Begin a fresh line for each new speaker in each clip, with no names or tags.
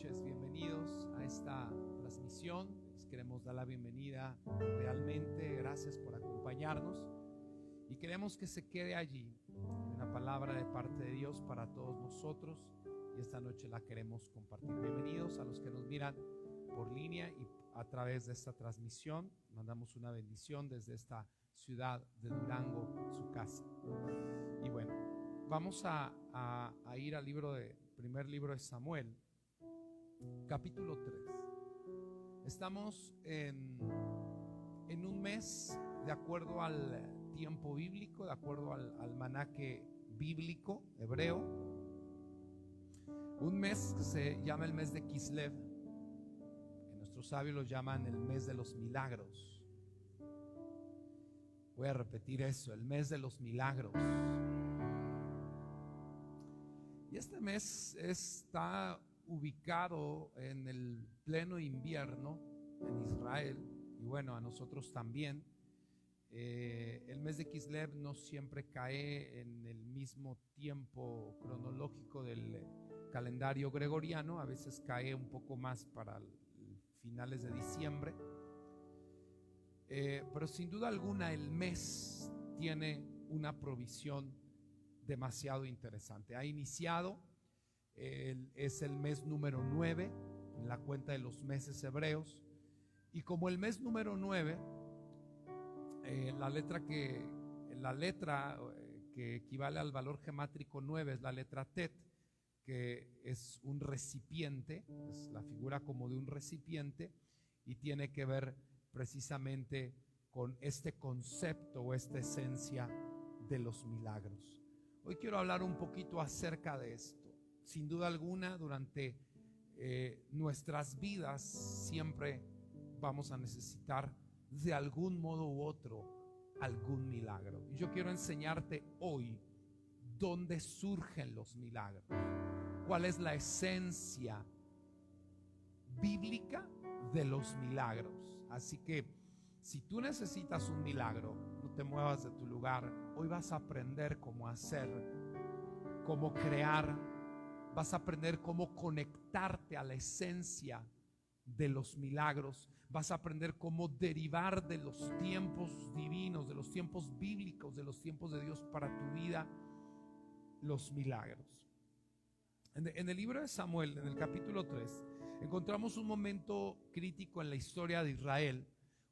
noches, bienvenidos a esta transmisión. Les queremos dar la bienvenida realmente, gracias por acompañarnos y queremos que se quede allí una palabra de parte de Dios para todos nosotros y esta noche la queremos compartir. Bienvenidos a los que nos miran por línea y a través de esta transmisión. Mandamos una bendición desde esta ciudad de Durango, su casa. Y bueno, vamos a ir al primer libro de Samuel, capítulo 3. Estamos en un mes de acuerdo al tiempo bíblico, de acuerdo al almanaque bíblico hebreo. Un mes que se llama el mes de Kislev, que nuestros sabios lo llaman el mes de los milagros. Voy a repetir eso, el mes de los milagros. Y este mes está ubicado en el pleno invierno en Israel, y bueno, a nosotros también. El mes de Kislev no siempre cae en el mismo tiempo cronológico del calendario gregoriano, a veces cae un poco más para finales de diciembre, pero sin duda alguna el mes tiene una provisión demasiado interesante. Ha iniciado, es el mes número 9 en la cuenta de los meses hebreos, y como el mes número 9, la letra que equivale al valor gemátrico 9 es la letra Tet, que es un recipiente, es la figura como de un recipiente, y tiene que ver precisamente con este concepto o esta esencia de los milagros. Hoy quiero hablar un poquito acerca de esto. Sin duda alguna, durante nuestras vidas siempre vamos a necesitar de algún modo u otro algún milagro. Y yo quiero enseñarte hoy dónde surgen los milagros, cuál es la esencia bíblica de los milagros. Así que si tú necesitas un milagro, no te muevas de tu lugar. Hoy vas a aprender cómo hacer, cómo crear, vas a aprender cómo conectarte a la esencia de los milagros, vas a aprender cómo derivar de los tiempos divinos, de los tiempos bíblicos, de los tiempos de Dios para tu vida, los milagros. En el libro de Samuel, en el capítulo 3, encontramos un momento crítico en la historia de Israel,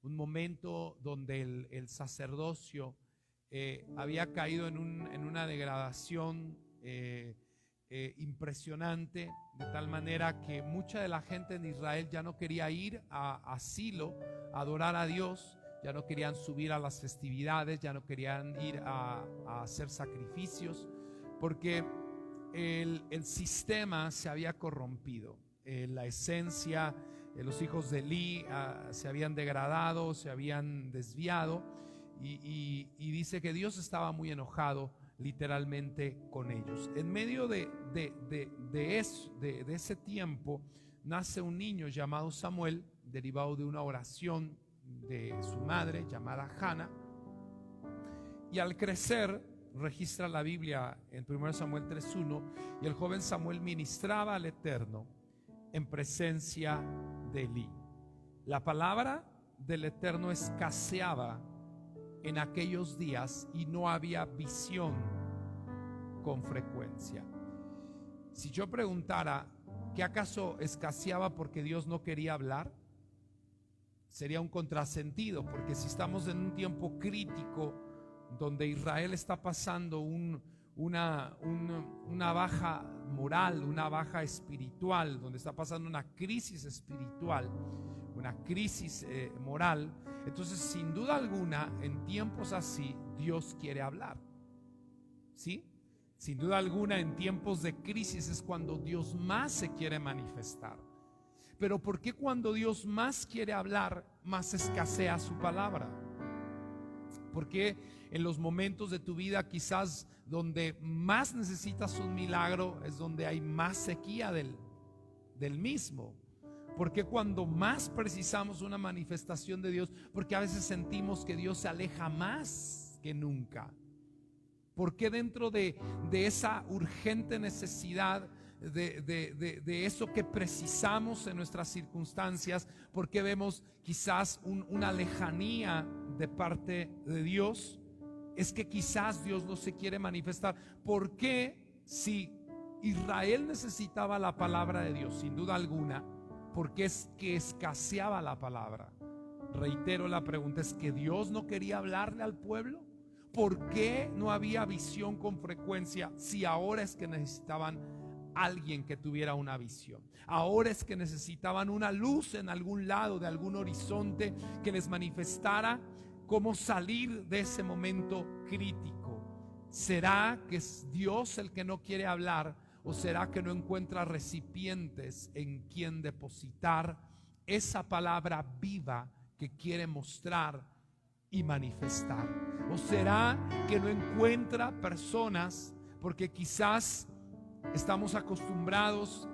un momento donde el sacerdocio había caído en una degradación impresionante, de tal manera que mucha de la gente en Israel ya no quería ir a Silo a adorar a Dios, ya no querían subir a las festividades, ya no querían ir a hacer sacrificios, porque el sistema se había corrompido. La esencia, los hijos de Elí se habían degradado, se habían desviado, y dice que Dios estaba muy enojado literalmente con ellos. En medio de ese tiempo nace un niño llamado Samuel, derivado de una oración de su madre llamada Hannah, y al crecer registra la Biblia en 1 Samuel 3:1, y el joven Samuel ministraba al Eterno en presencia de Elí. La palabra del Eterno escaseaba en aquellos días y no había visión con frecuencia. Si yo preguntara, ¿qué acaso escaseaba porque Dios no quería hablar? Sería un contrasentido, porque si estamos en un tiempo crítico donde Israel está pasando una baja moral, una baja espiritual, donde está pasando una crisis espiritual, una crisis moral, entonces sin duda alguna en tiempos así Dios quiere hablar, ¿sí? Sin duda alguna en tiempos de crisis es cuando Dios más se quiere manifestar. Pero ¿por qué cuando Dios más quiere hablar, más escasea su palabra? Porque en los momentos de tu vida quizás donde más necesitas un milagro es donde hay más sequía del mismo. Porque cuando más precisamos una manifestación de Dios, porque a veces sentimos que Dios se aleja más que nunca. Porque dentro de esa urgente necesidad de eso que precisamos en nuestras circunstancias? ¿Por qué vemos quizás una lejanía de parte de Dios? Es que quizás Dios no se quiere manifestar. ¿Por qué, si Israel necesitaba la palabra de Dios, sin duda alguna, por qué es que escaseaba la palabra? Reitero la pregunta, ¿es que Dios no quería hablarle al pueblo? ¿Por qué no había visión con frecuencia si ahora es que necesitaban alguien que tuviera una visión? Ahora es que necesitaban una luz en algún lado, de algún horizonte, que les manifestara cómo salir de ese momento crítico. ¿Será que es Dios el que no quiere hablar? ¿O será que no encuentra recipientes en quien depositar esa palabra viva que quiere mostrar y manifestar? ¿O será que no encuentra personas porque quizás estamos acostumbrados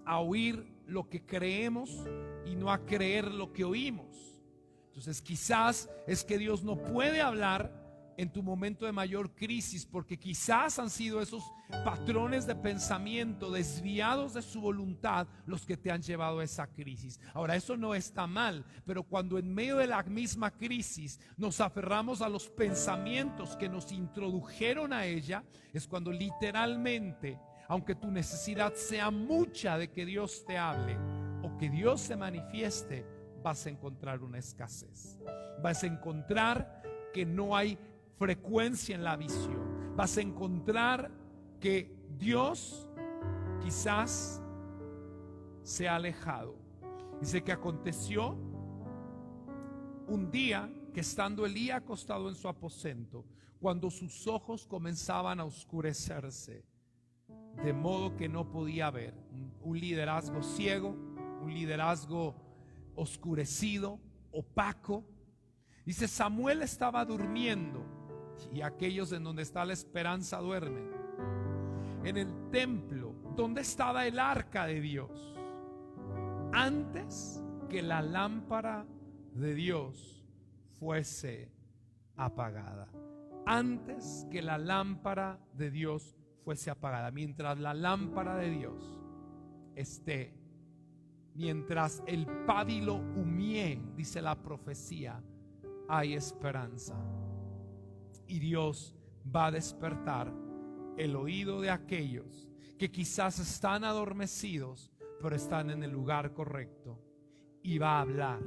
a oír lo que creemos y no a creer lo que oímos? Entonces quizás es que Dios no puede hablar en tu momento de mayor crisis, porque quizás han sido esos patrones de pensamiento desviados de su voluntad los que te han llevado a esa crisis. Ahora, eso no está mal, pero cuando en medio de la misma crisis nos aferramos a los pensamientos que nos introdujeron a ella, es cuando literalmente, aunque tu necesidad sea mucha de que Dios te hable o que Dios se manifieste, vas a encontrar una escasez. Vas a encontrar que no hay frecuencia en la visión. Vas a encontrar que Dios quizás se ha alejado. Dice que aconteció un día que, estando Elías acostado en su aposento, cuando sus ojos comenzaban a oscurecerse, de modo que no podía ver, un liderazgo ciego, un liderazgo oscurecido, opaco. Dice, Samuel estaba durmiendo, y aquellos en donde está la esperanza duermen, en el templo donde estaba el arca de Dios, antes que la lámpara de Dios fuese apagada. Antes que la lámpara de Dios fuese apagada. Mientras la lámpara de Dios esté, mientras el pábilo humee, dice la profecía, hay esperanza. Y Dios va a despertar el oído de aquellos que quizás están adormecidos, pero están en el lugar correcto, y va a hablar.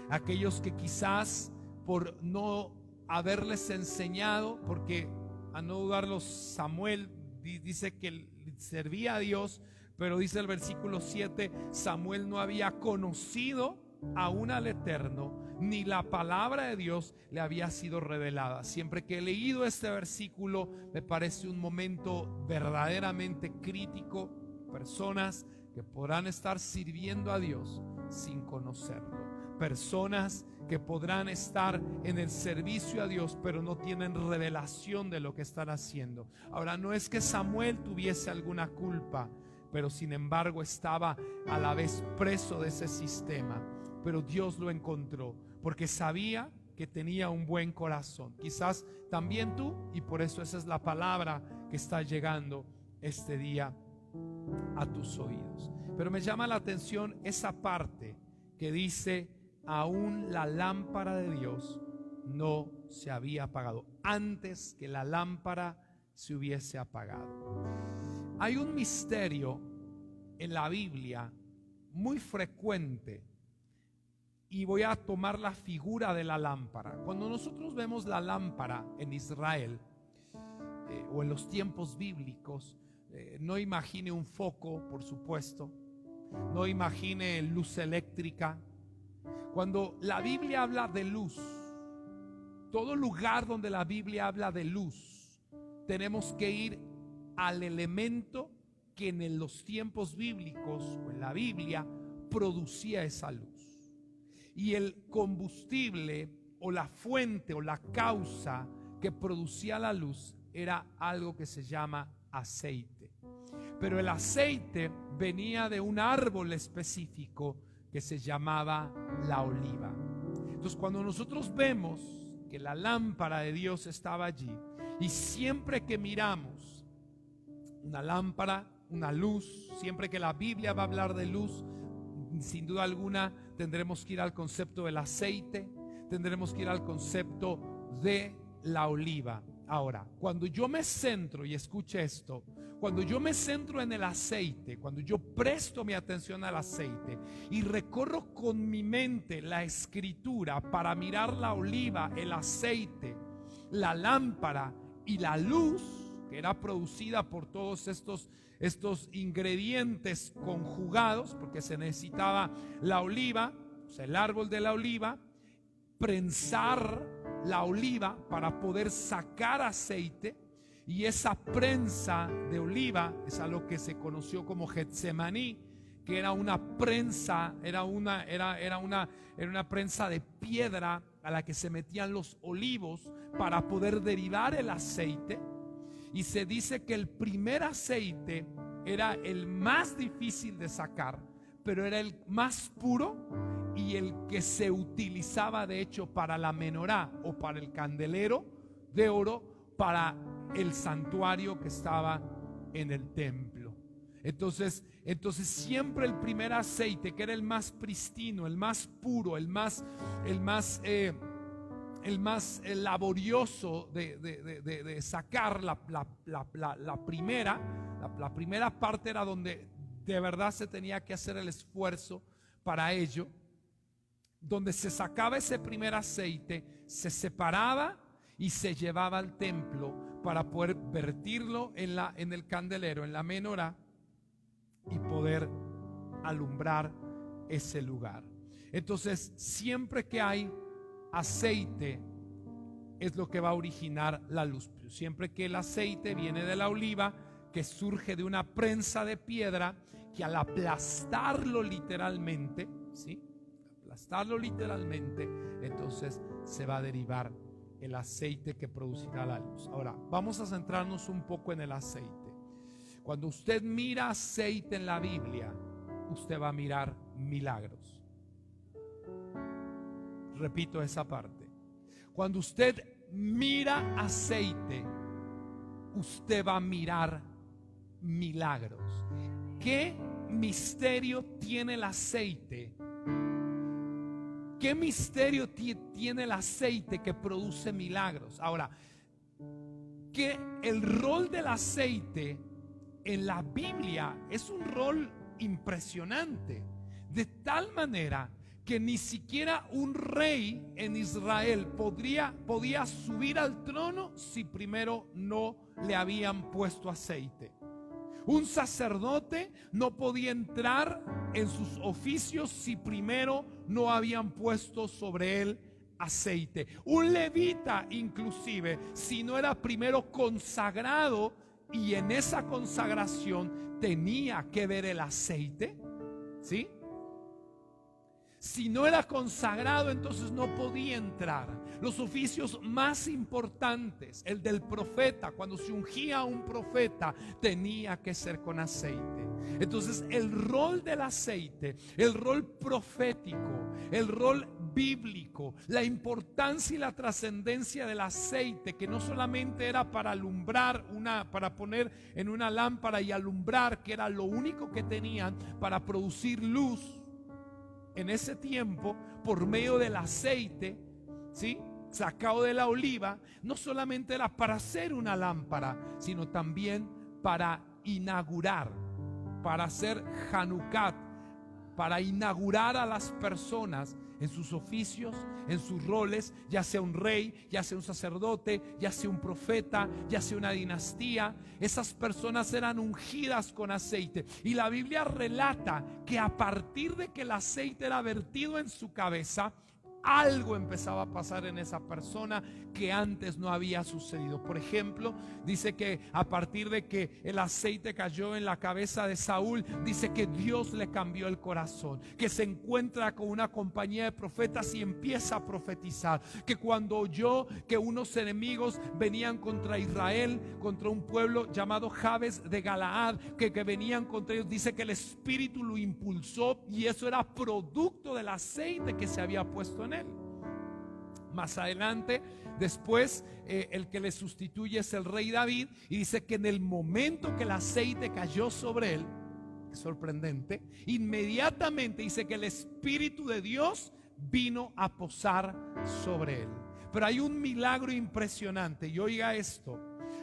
Aquellos que quizás por no haberles enseñado, porque a no dudarlo, Samuel dice que servía a Dios, pero dice el versículo 7, Samuel no había conocido aún al Eterno, ni la palabra de Dios le había sido revelada. Siempre que he leído este versículo, me parece un momento verdaderamente crítico. Personas que podrán estar sirviendo a Dios sin conocerlo. Personas que podrán estar en el servicio a Dios, pero no tienen revelación de lo que están haciendo. Ahora, no es que Samuel tuviese alguna culpa, pero sin embargo estaba a la vez preso de ese sistema. Pero Dios lo encontró porque sabía que tenía un buen corazón. Quizás también tú, y por eso esa es la palabra que está llegando este día a tus oídos. Pero me llama la atención esa parte que dice, aún la lámpara de Dios no se había apagado, antes que la lámpara se hubiese apagado. Hay un misterio en la Biblia muy frecuente, y voy a tomar la figura de la lámpara. Cuando nosotros vemos la lámpara en Israel o en los tiempos bíblicos, no imagine un foco, por supuesto, no imagine luz eléctrica. Cuando la Biblia habla de luz, todo lugar donde la Biblia habla de luz, tenemos que ir al elemento que en los tiempos bíblicos o en la Biblia producía esa luz. Y el combustible o la fuente o la causa que producía la luz era algo que se llama aceite. Pero el aceite venía de un árbol específico que se llamaba la oliva. Entonces, cuando nosotros vemos que la lámpara de Dios estaba allí, y siempre que miramos una lámpara una luz. Siempre que la Biblia va a hablar de luz, sin duda alguna tendremos que ir al concepto del aceite, tendremos que ir al concepto de la oliva. Ahora, cuando yo me centro, y escuche esto, cuando yo me centro en el aceite, cuando yo presto mi atención al aceite y recorro con mi mente la escritura para mirar la oliva, el aceite, la lámpara y la luz que era producida por todos estos ingredientes conjugados, porque se necesitaba la oliva, o sea, el árbol de la oliva, prensar la oliva para poder sacar aceite, y esa prensa de oliva es a lo que se conoció como Getsemaní, que era una prensa, era una prensa de piedra a la que se metían los olivos para poder derivar el aceite. Y se dice que el primer aceite era el más difícil de sacar, pero era el más puro y el que se utilizaba de hecho para la menorá o para el candelero de oro para el santuario que estaba en el templo. Entonces siempre el primer aceite, que era el más pristino, el más puro, el más laborioso de sacar, la primera parte era donde de verdad se tenía que hacer el esfuerzo para ello. Donde se sacaba ese primer aceite, se separaba y se llevaba al templo para poder vertirlo en el candelero, en la menorá, y poder alumbrar ese lugar. Entonces, siempre que hay aceite, es lo que va a originar la luz. Siempre que el aceite viene de la oliva, que surge de una prensa de piedra, que al aplastarlo literalmente, ¿sí? Aplastarlo literalmente, entonces se va a derivar el aceite que producirá la luz. Ahora, vamos a centrarnos un poco en el aceite. Cuando usted mira aceite en la Biblia, usted va a mirar milagros. Repito esa parte. Cuando usted mira aceite, usted va a mirar milagros. ¿Qué misterio tiene el aceite? ¿Qué misterio tiene el aceite que produce milagros? Ahora, que el rol del aceite en la Biblia es un rol impresionante, de tal manera que ni siquiera un rey en Israel podía subir al trono si primero no le habían puesto aceite. Un sacerdote no podía entrar en sus oficios si primero no habían puesto sobre él aceite. Un levita inclusive, si no era primero consagrado y en esa consagración tenía que ver el aceite, ¿sí? Si no era consagrado, entonces no podía entrar. Los oficios más importantes, el del profeta, cuando se ungía a un profeta, tenía que ser con aceite. Entonces el rol del aceite, el rol profético, el rol bíblico, la importancia y la trascendencia del aceite, que no solamente era para alumbrar, para poner en una lámpara y alumbrar, que era lo único que tenían para producir luz en ese tiempo, por medio del aceite, ¿sí?, sacado de la oliva, no solamente era para hacer una lámpara, sino también para inaugurar, para hacer Hanukkah, para inaugurar a las personas en sus oficios, en sus roles, ya sea un rey, ya sea un sacerdote, ya sea un profeta, ya sea una dinastía. Esas personas eran ungidas con aceite, y la Biblia relata que a partir de que el aceite era vertido en su cabeza, algo empezaba a pasar en esa persona que antes no había sucedido. Por ejemplo, dice que a partir de que el aceite cayó en la cabeza de Saúl, dice que Dios le cambió el corazón, que se encuentra con una compañía de profetas y empieza a profetizar, que cuando oyó que unos enemigos venían contra Israel, contra un pueblo llamado Jabes de Galaad, que venían contra ellos, dice que el Espíritu lo impulsó, y eso era producto del aceite que se había puesto en él. Más adelante, después, el que le sustituye es el rey David, y dice que en el momento que el aceite cayó sobre él, sorprendente, inmediatamente dice que el Espíritu de Dios vino a posar sobre él. Pero hay un milagro impresionante, y oiga esto: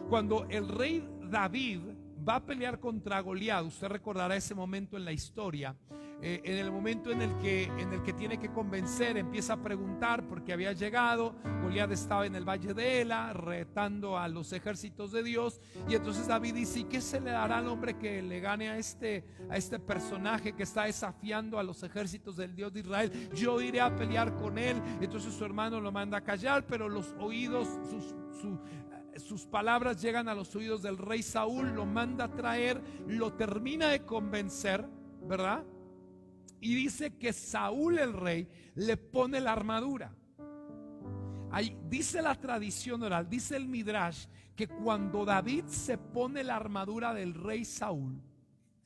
cuando el rey David va a pelear contra Goliat, usted recordará ese momento en la historia, en el momento en el que tiene que convencer, empieza a preguntar por qué había llegado. Goliat estaba en el valle de Ela retando a los ejércitos de Dios, y entonces David dice: ¿y qué se le dará al hombre que le gane a este personaje que está desafiando a los ejércitos del Dios de Israel? Yo iré a pelear con él. Entonces su hermano lo manda a callar, pero los oídos, sus palabras llegan a los oídos del rey Saúl, lo manda a traer, lo termina de convencer, ¿verdad? Y dice que Saúl, el rey, le pone la armadura. Ahí dice la tradición oral, dice el Midrash, que cuando David se pone la armadura del rey Saúl,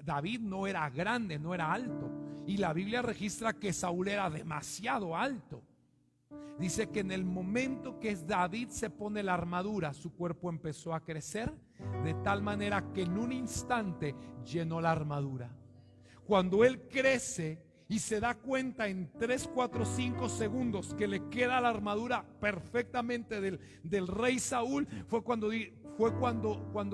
David no era grande, no era alto, y la Biblia registra que Saúl era demasiado alto. Dice que en el momento que David se pone la armadura, su cuerpo empezó a crecer de tal manera que en un instante llenó la armadura. Cuando él crece y se da cuenta en 3, 4, 5 segundos que le queda la armadura perfectamente del rey Saúl, fue cuando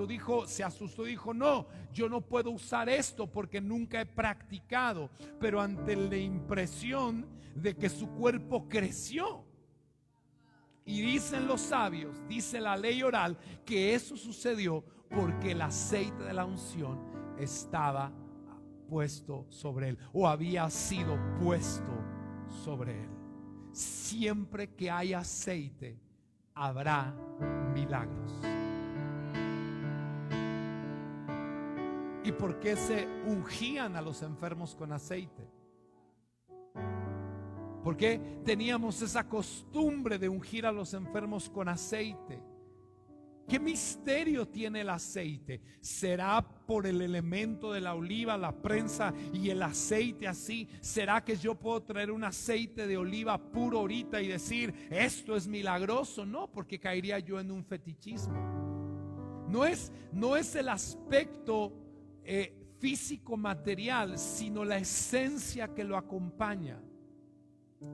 dijo, se asustó y dijo: no, yo no puedo usar esto porque nunca he practicado. Pero ante la impresión de que su cuerpo creció, y dicen los sabios, dice la ley oral, que eso sucedió porque el aceite de la unción estaba puesto sobre él, o había sido puesto sobre él. Siempre que hay aceite, habrá milagros. ¿Y por qué se ungían a los enfermos con aceite? ¿Por qué teníamos esa costumbre de ungir a los enfermos con aceite? ¿Qué misterio tiene el aceite? ¿Será por el elemento de la oliva, la prensa y el aceite así? ¿Será que yo puedo traer un aceite de oliva puro ahorita y decir esto es milagroso? No, porque caería yo en un fetichismo. No es el aspecto físico material, sino la esencia que lo acompaña.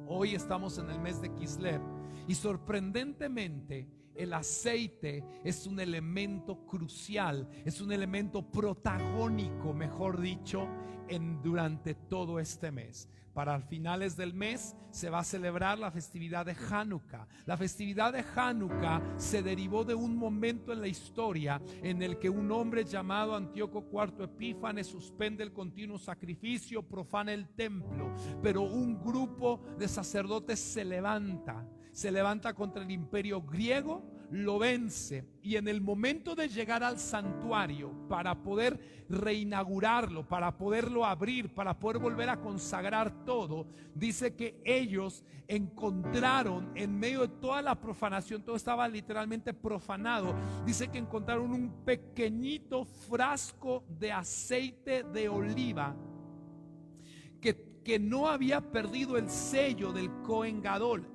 Hoy estamos en el mes de Kislev y sorprendentemente el aceite es un elemento crucial, es un elemento protagónico, mejor dicho, durante todo este mes. Para finales del mes se va a celebrar la festividad de Hanukkah. La festividad de Hanukkah se derivó de un momento en la historia en el que un hombre llamado Antíoco IV Epífanes suspende el continuo sacrificio, profana el templo, pero un grupo de sacerdotes se levanta contra el imperio griego, lo vence, y en el momento de llegar al santuario para poder reinaugurarlo, para poderlo abrir, para poder volver a consagrar todo, dice que ellos encontraron en medio de toda la profanación, todo estaba literalmente profanado, dice que encontraron un pequeñito frasco de aceite de oliva que no había perdido el sello del Cohen Gadol.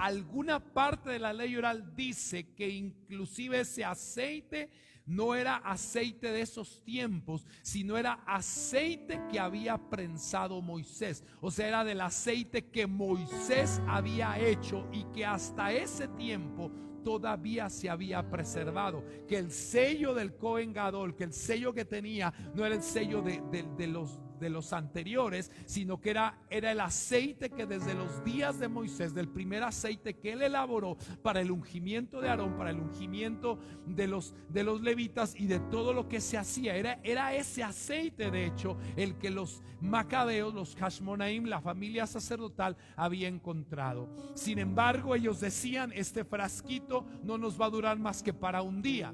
Alguna parte de la ley oral dice que inclusive ese aceite no era aceite de esos tiempos, sino era aceite que había prensado Moisés. O sea, era del aceite que Moisés había hecho y que hasta ese tiempo todavía se había preservado. Que el sello del Cohen Gadol, que el sello que tenía no era el sello de los anteriores, sino que era el aceite que desde los días de Moisés, del primer aceite que él elaboró para el ungimiento de Aarón, para el ungimiento de los levitas y de todo lo que se hacía, era ese aceite de hecho el que los macabeos, los Hashmonaim, la familia sacerdotal había encontrado. Sin embargo, ellos decían: este frasquito no nos va a durar más que para un día.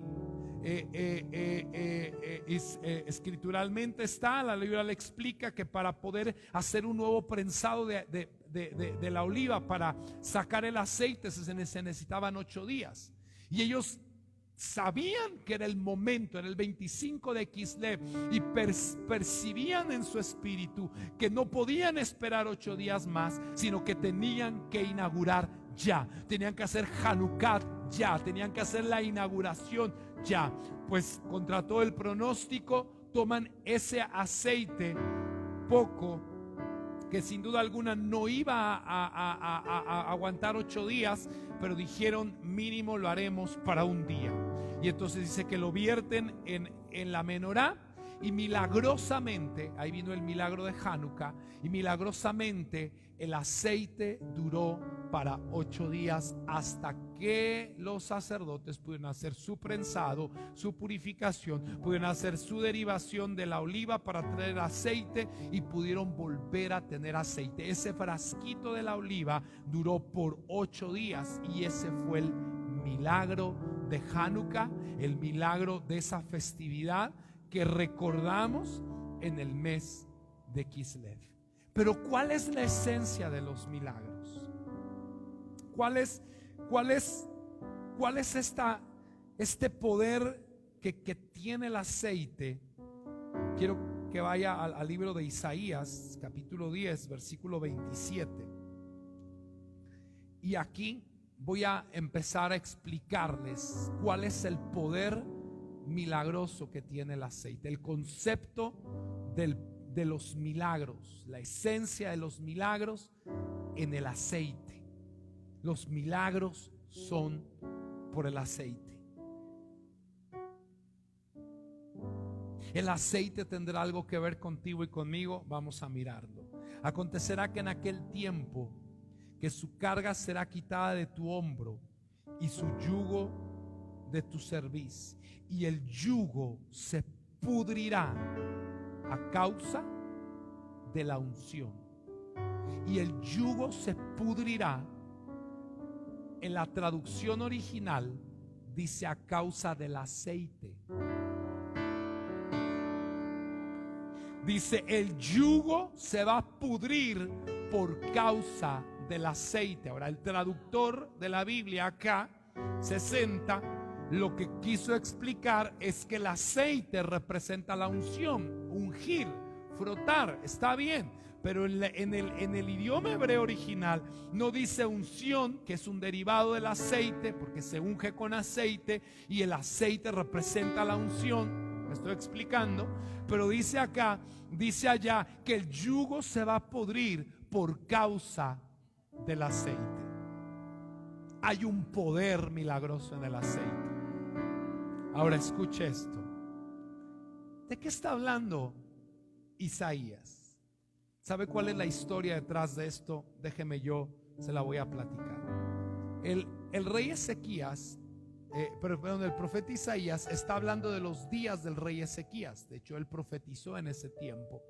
Escrituralmente está, la ley le explica que para poder hacer un nuevo prensado de la oliva, para sacar el aceite, se necesitaban 8 días. Y ellos sabían que era el momento, era el 25 de Kislev, y percibían en su espíritu que no podían esperar 8 días más, sino que tenían que inaugurar ya. Tenían que hacer Hanukkah ya. Tenían que hacer la inauguración ya. Pues contra todo el pronóstico toman ese aceite poco, que sin duda alguna no iba a aguantar 8 días, pero dijeron mínimo lo haremos para un día. Y entonces dice que lo vierten en la menorá, y milagrosamente, ahí vino el milagro de Hanukkah, y milagrosamente el aceite duró para 8 días, hasta que los sacerdotes pudieron hacer su prensado, su purificación, pudieron hacer su derivación de la oliva para traer aceite, y pudieron volver a tener aceite. Ese frasquito de la oliva duró por 8 días, y ese fue el milagro de Hanukkah, el milagro de esa festividad que recordamos en el mes de Kislev. Pero ¿cuál es la esencia de los milagros? ¿Cuál es este poder que tiene el aceite? Quiero que vaya al libro de Isaías, capítulo 10, versículo 27. Y aquí voy a empezar a explicarles cuál es el poder milagroso que tiene el aceite, el concepto de los milagros, la esencia de los milagros en el aceite. Los milagros son por el aceite. El aceite tendrá algo que ver contigo y conmigo. Vamos a mirarlo. Acontecerá que en aquel tiempo que su carga será quitada de tu hombro y su yugo de tu cerviz, y el yugo se pudrirá a causa de la unción. Y el yugo se pudrirá, en la traducción original dice a causa del aceite. Dice el yugo se va a pudrir por causa del aceite. Ahora el traductor de la Biblia acá 60 lo que quiso explicar es que el aceite representa la unción, ungir, frotar, está bien, pero en el idioma hebreo original no dice unción, que es un derivado del aceite, porque se unge con aceite y el aceite representa la unción. Me estoy explicando, pero dice acá, dice allá que el yugo se va a pudrir por causa del aceite. Hay un poder milagroso en el aceite. Ahora escuche esto. ¿De qué está hablando Isaías? ¿Sabe cuál es la historia detrás de esto? Déjeme, yo se la voy a platicar. El rey Ezequías, el profeta Isaías está hablando de los días del rey Ezequías. De hecho, él profetizó en ese tiempo.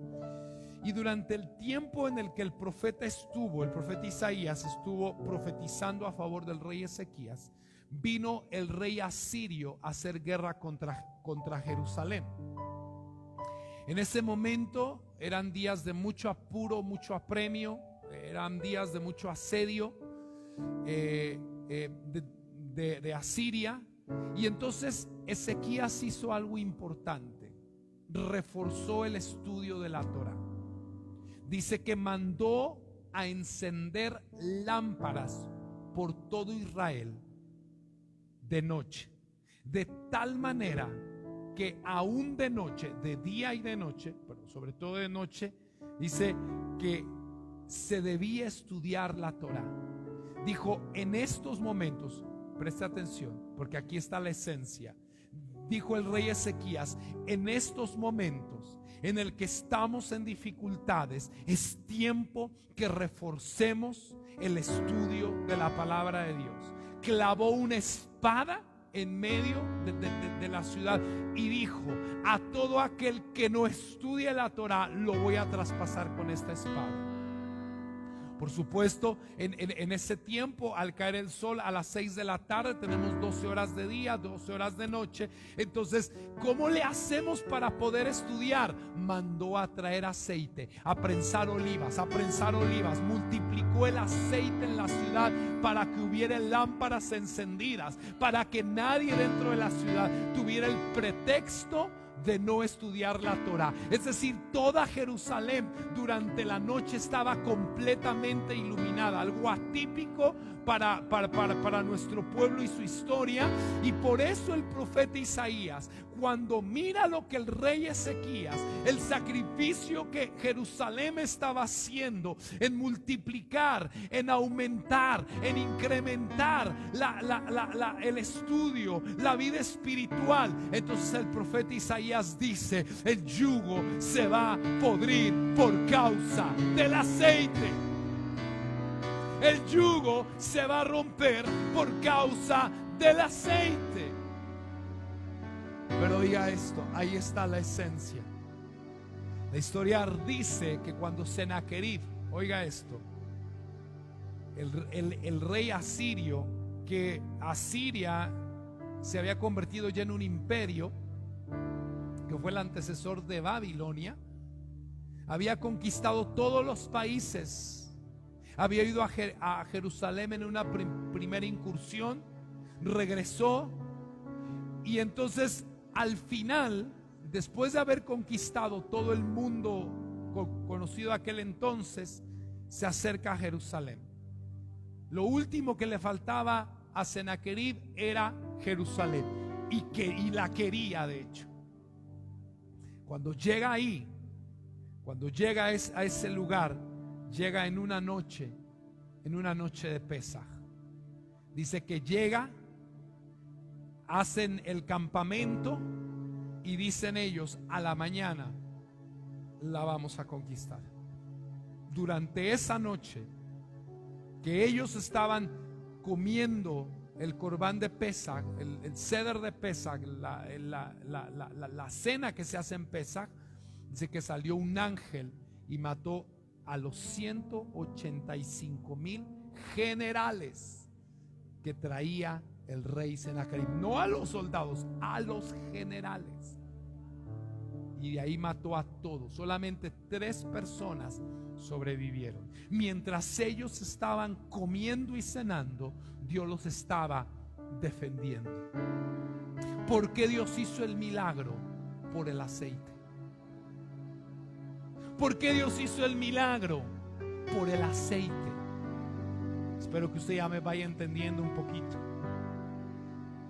Y durante el tiempo en el que el profeta Isaías estuvo profetizando a favor del rey Ezequías, vino el rey asirio a hacer guerra contra Jerusalén. En ese momento eran días de mucho apuro, mucho apremio, eran días de mucho asedio de Asiria. Y entonces Ezequías hizo algo importante: reforzó el estudio de la Torá. Dice que mandó a encender lámparas por todo Israel de noche, de tal manera que aún de noche, de día y de noche, pero sobre todo de noche, dice que se debía estudiar la Torá. Dijo, en estos momentos, presta atención, porque aquí está la esencia. Dijo el rey Ezequías, en estos momentos en el que estamos en dificultades, es tiempo que reforcemos el estudio de la palabra de Dios. Clavó una espada en medio de la ciudad y dijo, a todo aquel que no estudie la Torá lo voy a traspasar con esta espada. Por supuesto, en ese tiempo, al caer el sol a las 6 de la tarde, tenemos 12 horas de día, 12 horas de noche. Entonces, ¿cómo le hacemos para poder estudiar? Mandó a traer aceite, a prensar olivas, multiplicó el aceite en la ciudad para que hubiera lámparas encendidas, para que nadie dentro de la ciudad tuviera el pretexto de no estudiar la Torá. Es decir, toda Jerusalén durante la noche estaba completamente iluminada, algo atípico para nuestro pueblo y su historia. Y por eso el profeta Isaías, cuando mira lo que el rey Ezequías, el sacrificio que Jerusalén estaba haciendo en multiplicar, en aumentar, en incrementar el estudio, la vida espiritual, entonces el profeta Isaías dice: el yugo se va a podrir por causa del aceite. El yugo se va a romper por causa del aceite. Pero diga esto, ahí está la esencia. La historia dice que cuando Sennacherib, oiga esto, el rey asirio, que Asiria se había convertido ya en un imperio, que fue el antecesor de Babilonia, había conquistado todos los países, había ido a Jerusalén en una primera incursión, regresó, y entonces al final, después de haber conquistado todo el mundo conocido aquel entonces, se acerca a Jerusalén. Lo último que le faltaba a Sennacherib era Jerusalén, y la quería, de hecho. Cuando llega ahí, cuando llega a ese lugar, llega en una noche de Pesaj. Dice que llega, hacen el campamento y dicen ellos: a la mañana la vamos a conquistar. Durante esa noche que ellos estaban comiendo el corbán de Pesaj, el ceder de Pesaj, la cena que se hace en Pesaj, dice que salió un ángel y mató a los 185,000 generales que traía el rey Sennacherib. No a los soldados, a los generales. Y de ahí mató a todos. Solamente 3 personas sobrevivieron. Mientras ellos estaban comiendo y cenando, Dios los estaba defendiendo. ¿Por qué Dios hizo el milagro? Por el aceite. ¿Por qué Dios hizo el milagro? Por el aceite. Espero que usted ya me vaya entendiendo un poquito.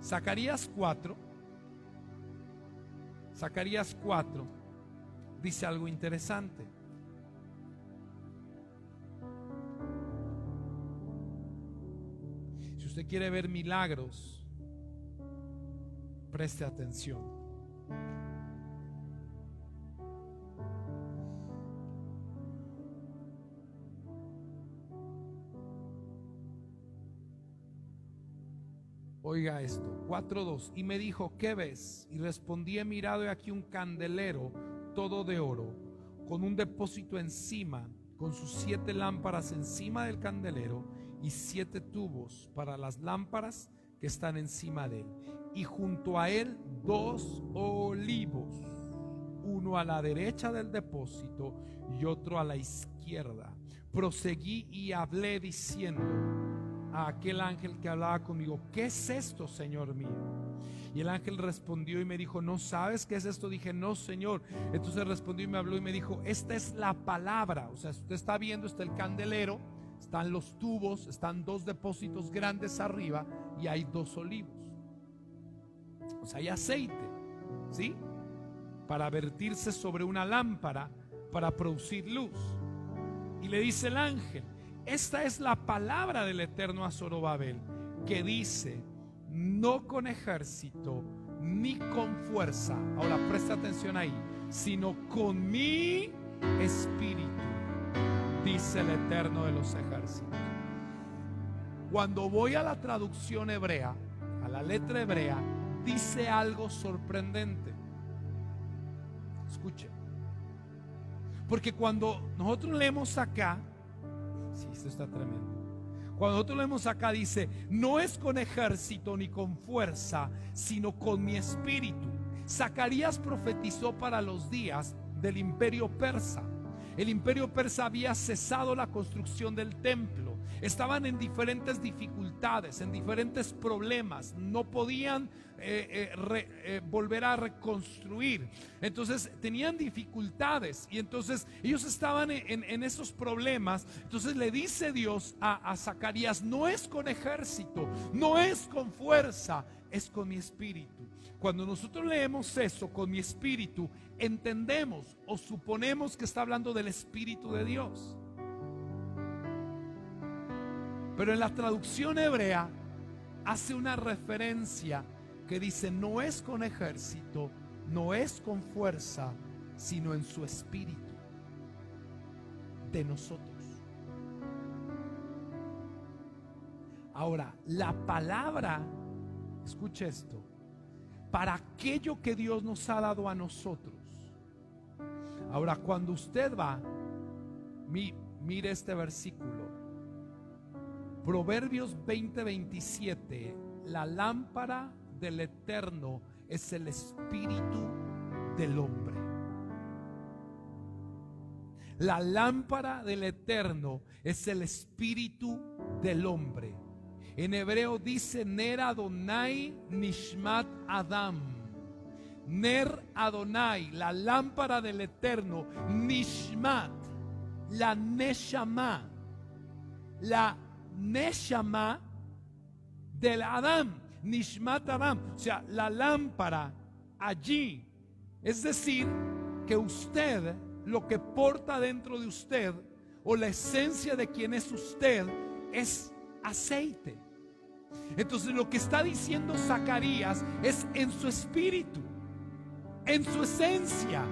Zacarías 4 dice algo interesante. Si usted quiere ver milagros, preste atención. Oiga esto, 4:2. Y me dijo: ¿qué ves? Y respondí: he mirado, y aquí un candelero todo de oro, con un depósito encima, con sus 7 lámparas encima del candelero, y 7 tubos para las lámparas que están encima de él. Y junto a él 2 olivos, uno a la derecha del depósito y otro a la izquierda. Proseguí y hablé diciendo a aquel ángel que hablaba conmigo: ¿qué es esto, Señor mío? Y el ángel respondió y me dijo: ¿no sabes qué es esto? Dije: no, Señor. Entonces respondió y me habló y me dijo: esta es la palabra. O sea, usted está viendo, está el candelero, están los tubos, están 2 depósitos grandes arriba y hay 2 olivos. O sea, hay aceite, ¿sí? Para vertirse sobre una lámpara para producir luz. Y le dice el ángel: esta es la palabra del Eterno a Zorobabel, que dice: no con ejército ni con fuerza, ahora presta atención ahí, sino con mi espíritu, dice el Eterno de los ejércitos. Cuando voy a la traducción hebrea, a la letra hebrea, dice algo sorprendente. Escuche, porque cuando nosotros leemos acá, sí, esto está tremendo. Cuando nosotros leemos acá, dice: no es con ejército ni con fuerza, sino con mi espíritu. Zacarías profetizó para los días del imperio persa. El imperio persa había cesado la construcción del templo. Estaban en diferentes dificultades, en diferentes problemas. No podían volver a reconstruir. Entonces tenían dificultades, y entonces ellos estaban en esos problemas. Entonces le dice Dios a Zacarías: no es con ejército, no es con fuerza, es con mi espíritu. Cuando nosotros leemos eso, con mi espíritu, entendemos o suponemos que está hablando del Espíritu de Dios. Pero en la traducción hebrea hace una referencia que dice: no es con ejército, no es con fuerza, sino en su espíritu de nosotros. Ahora, la palabra, escuche esto, para aquello que Dios nos ha dado a nosotros. Ahora, cuando usted va, mire este versículo, Proverbios 20:27, la lámpara del Eterno es el espíritu del hombre. La lámpara del Eterno es el espíritu del hombre. En hebreo dice Ner Adonai Nishmat Adam. Ner Adonai, la lámpara del Eterno. Nishmat, la Neshama. La Neshama del Adam. Nishmat Adam, o sea, la lámpara allí. Es decir, que usted, lo que porta dentro de usted, o la esencia de quien es usted, es aceite. Entonces lo que está diciendo Zacarías es en su espíritu, en su esencia.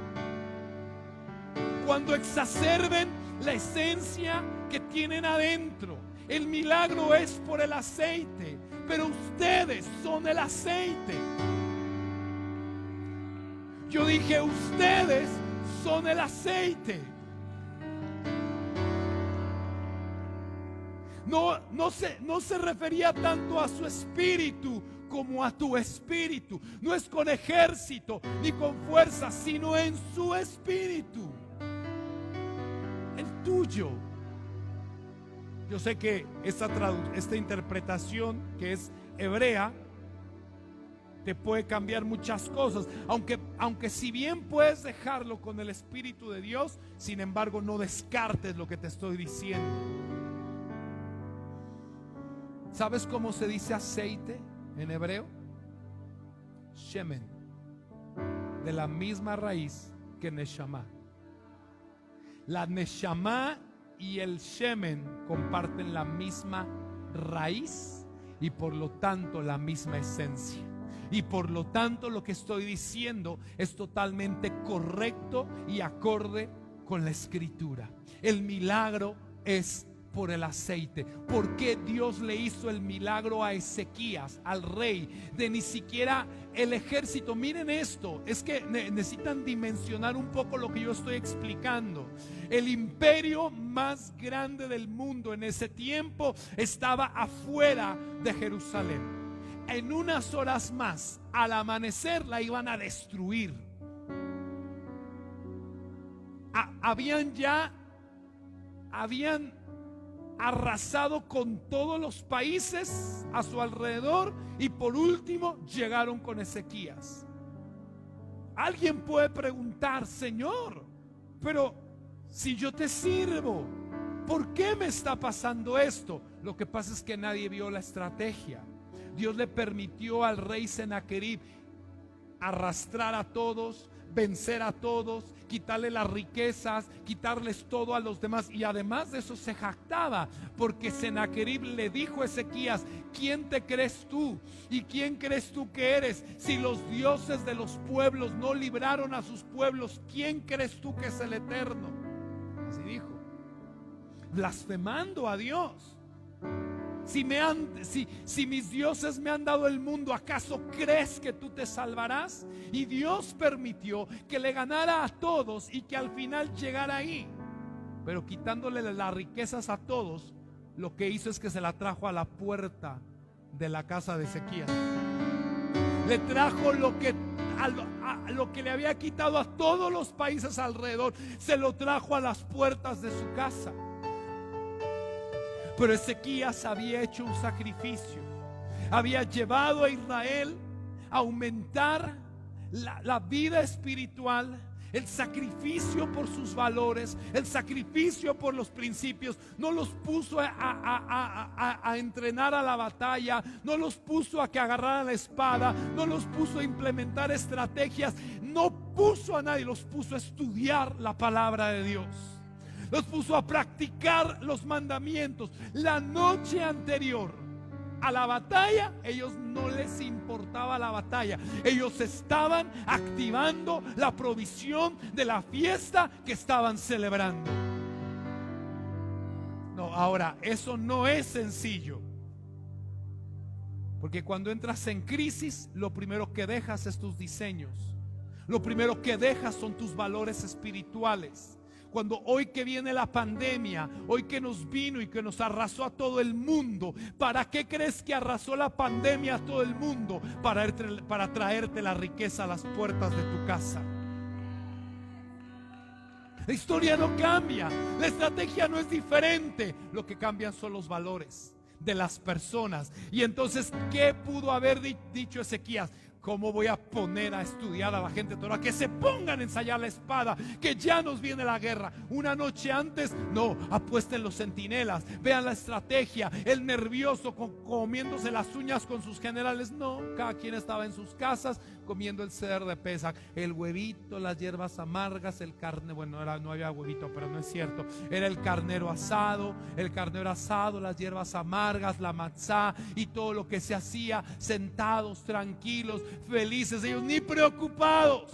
Cuando exacerben la esencia que tienen adentro, el milagro es por el aceite, pero ustedes son el aceite. Yo dije, ustedes son el aceite. No se refería tanto a su espíritu como a tu espíritu. No es con ejército ni con fuerza, sino en su espíritu, el tuyo. Yo sé que esta interpretación, que es hebrea, te puede cambiar muchas cosas, aunque si bien puedes dejarlo con el Espíritu de Dios, sin embargo no descartes lo que te estoy diciendo. ¿Sabes cómo se dice aceite en hebreo? Shemen, de la misma raíz que Neshama. La Neshama y el Shemen comparten la misma raíz y por lo tanto la misma esencia. Y por lo tanto lo que estoy diciendo es totalmente correcto y acorde con la Escritura. El milagro es por el aceite. ¿Por qué Dios le hizo el milagro a Ezequías, al rey, de ni siquiera el ejército? Miren esto, es que necesitan dimensionar un poco lo que yo estoy explicando. El imperio más grande del mundo en ese tiempo estaba afuera de Jerusalén. En unas horas más, al amanecer, la iban a destruir. Habían arrasado con todos los países a su alrededor y por último llegaron con Ezequías. Alguien puede preguntar: Señor, pero si yo te sirvo, ¿por qué me está pasando esto? Lo que pasa es que nadie vio la estrategia. Dios le permitió al rey Sennacherib arrastrar a todos, vencer a todos, quitarle las riquezas, quitarles todo a los demás, y además de eso se jactaba porque Sennacherib le dijo a Ezequías: ¿quién te crees tú? ¿Y quién crees tú que eres? Si los dioses de los pueblos no libraron a sus pueblos, ¿quién crees tú que es el Eterno? Así dijo, blasfemando a Dios. Si mis dioses me han dado el mundo, ¿acaso crees que tú te salvarás? Y Dios permitió que le ganara a todos y que al final llegara ahí. Pero quitándole las riquezas a todos, lo que hizo es que se la trajo a la puerta de la casa de Ezequías. Le trajo lo que lo que le había quitado a todos los países alrededor, se lo trajo a las puertas de su casa. Pero Ezequías había hecho un sacrificio, había llevado a Israel a aumentar la vida espiritual, el sacrificio por sus valores, el sacrificio por los principios. No los puso a entrenar a la batalla, no los puso a que agarraran la espada, no los puso a implementar estrategias, no puso a nadie, los puso a estudiar la palabra de Dios. Los puso a practicar los mandamientos. La noche anterior a la batalla, ellos no les importaba la batalla. Ellos estaban activando la provisión de la fiesta que estaban celebrando. No, ahora, eso no es sencillo. Porque cuando entras en crisis, lo primero que dejas es tus diseños. Lo primero que dejas son tus valores espirituales. Cuando hoy que viene la pandemia, hoy que nos vino y que nos arrasó a todo el mundo, ¿para qué crees que arrasó la pandemia a todo el mundo? Para traerte la riqueza a las puertas de tu casa. La historia no cambia, la estrategia no es diferente. Lo que cambian son los valores de las personas. Y entonces, ¿qué pudo haber dicho Ezequías? ¿Cómo voy a poner a estudiar a la gente Torah? Que se pongan a ensayar la espada, que ya nos viene la guerra. Una noche antes, no, apuesten los centinelas, vean la estrategia. El nervioso comiéndose las uñas con sus generales. No, cada quien estaba en sus casas comiendo el ceder de Pesach, el huevito, las hierbas amargas, el carne, bueno, no había huevito, pero no es cierto. Era el carnero asado, las hierbas amargas, la matzá y todo lo que se hacía, sentados, tranquilos, felices, ellos ni preocupados.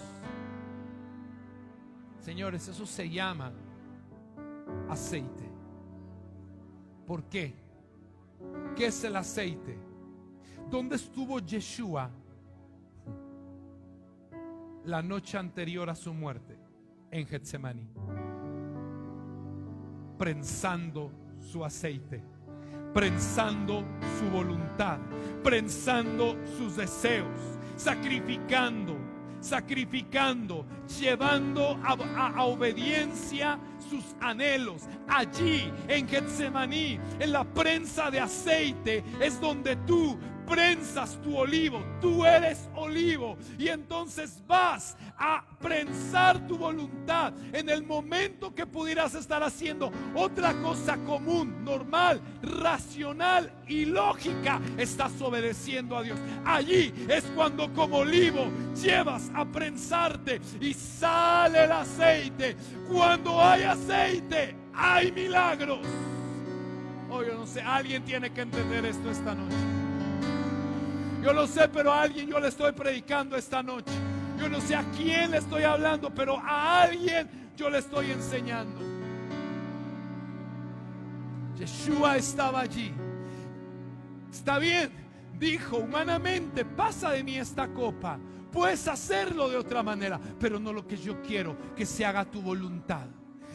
Señores, eso se llama aceite. ¿Por qué? ¿Qué es el aceite? ¿Dónde estuvo Yeshua la noche anterior a su muerte? En Getsemaní, prensando su aceite, prensando su voluntad, prensando sus deseos, sacrificando, llevando a obediencia sus anhelos. Allí en Getsemaní, en la prensa de aceite, es donde tú prensas tu olivo. Tú eres olivo y entonces vas a prensar tu voluntad. En el momento que pudieras estar haciendo otra cosa común, normal, racional y lógica, estás obedeciendo a Dios. Allí es cuando como olivo llevas a prensarte y sale el aceite. Cuando hay aceite, hay milagros. Oh, yo no sé, alguien tiene que entender esto esta noche. Yo lo sé, pero a alguien yo le estoy predicando esta noche. Yo no sé a quién le estoy hablando, pero a alguien yo le estoy enseñando. Yeshua estaba allí. Está bien, dijo humanamente, pasa de mí esta copa. Puedes hacerlo de otra manera, pero no lo que yo quiero, que se haga tu voluntad.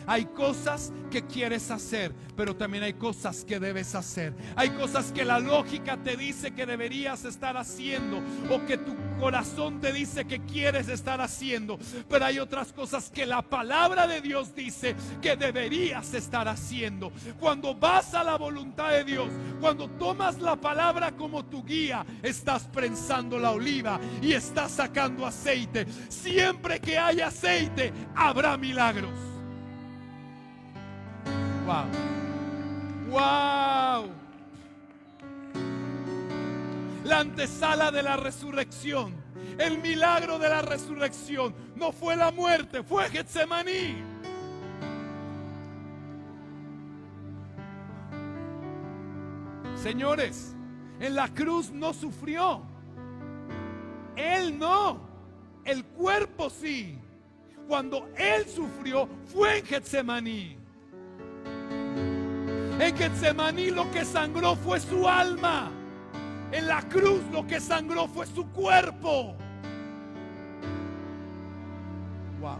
Hay cosas que quieres hacer, pero también hay cosas que debes hacer. Hay cosas que la lógica te dice que deberías estar haciendo, o que tu corazón te dice que quieres estar haciendo, pero hay otras cosas que la palabra de Dios dice que deberías estar haciendo. Cuando vas a la voluntad de Dios, cuando tomas la palabra como tu guía, estás prensando la oliva y estás sacando aceite. Siempre que hay aceite, habrá milagros. Wow. Wow. La antesala de la resurrección, el milagro de la resurrección no fue la muerte, fue Getsemaní. Señores, en la cruz no sufrió. Él no, el cuerpo sí. Cuando él sufrió fue en Getsemaní. En Getsemaní lo que sangró fue su alma. En la cruz lo que sangró fue su cuerpo. Wow.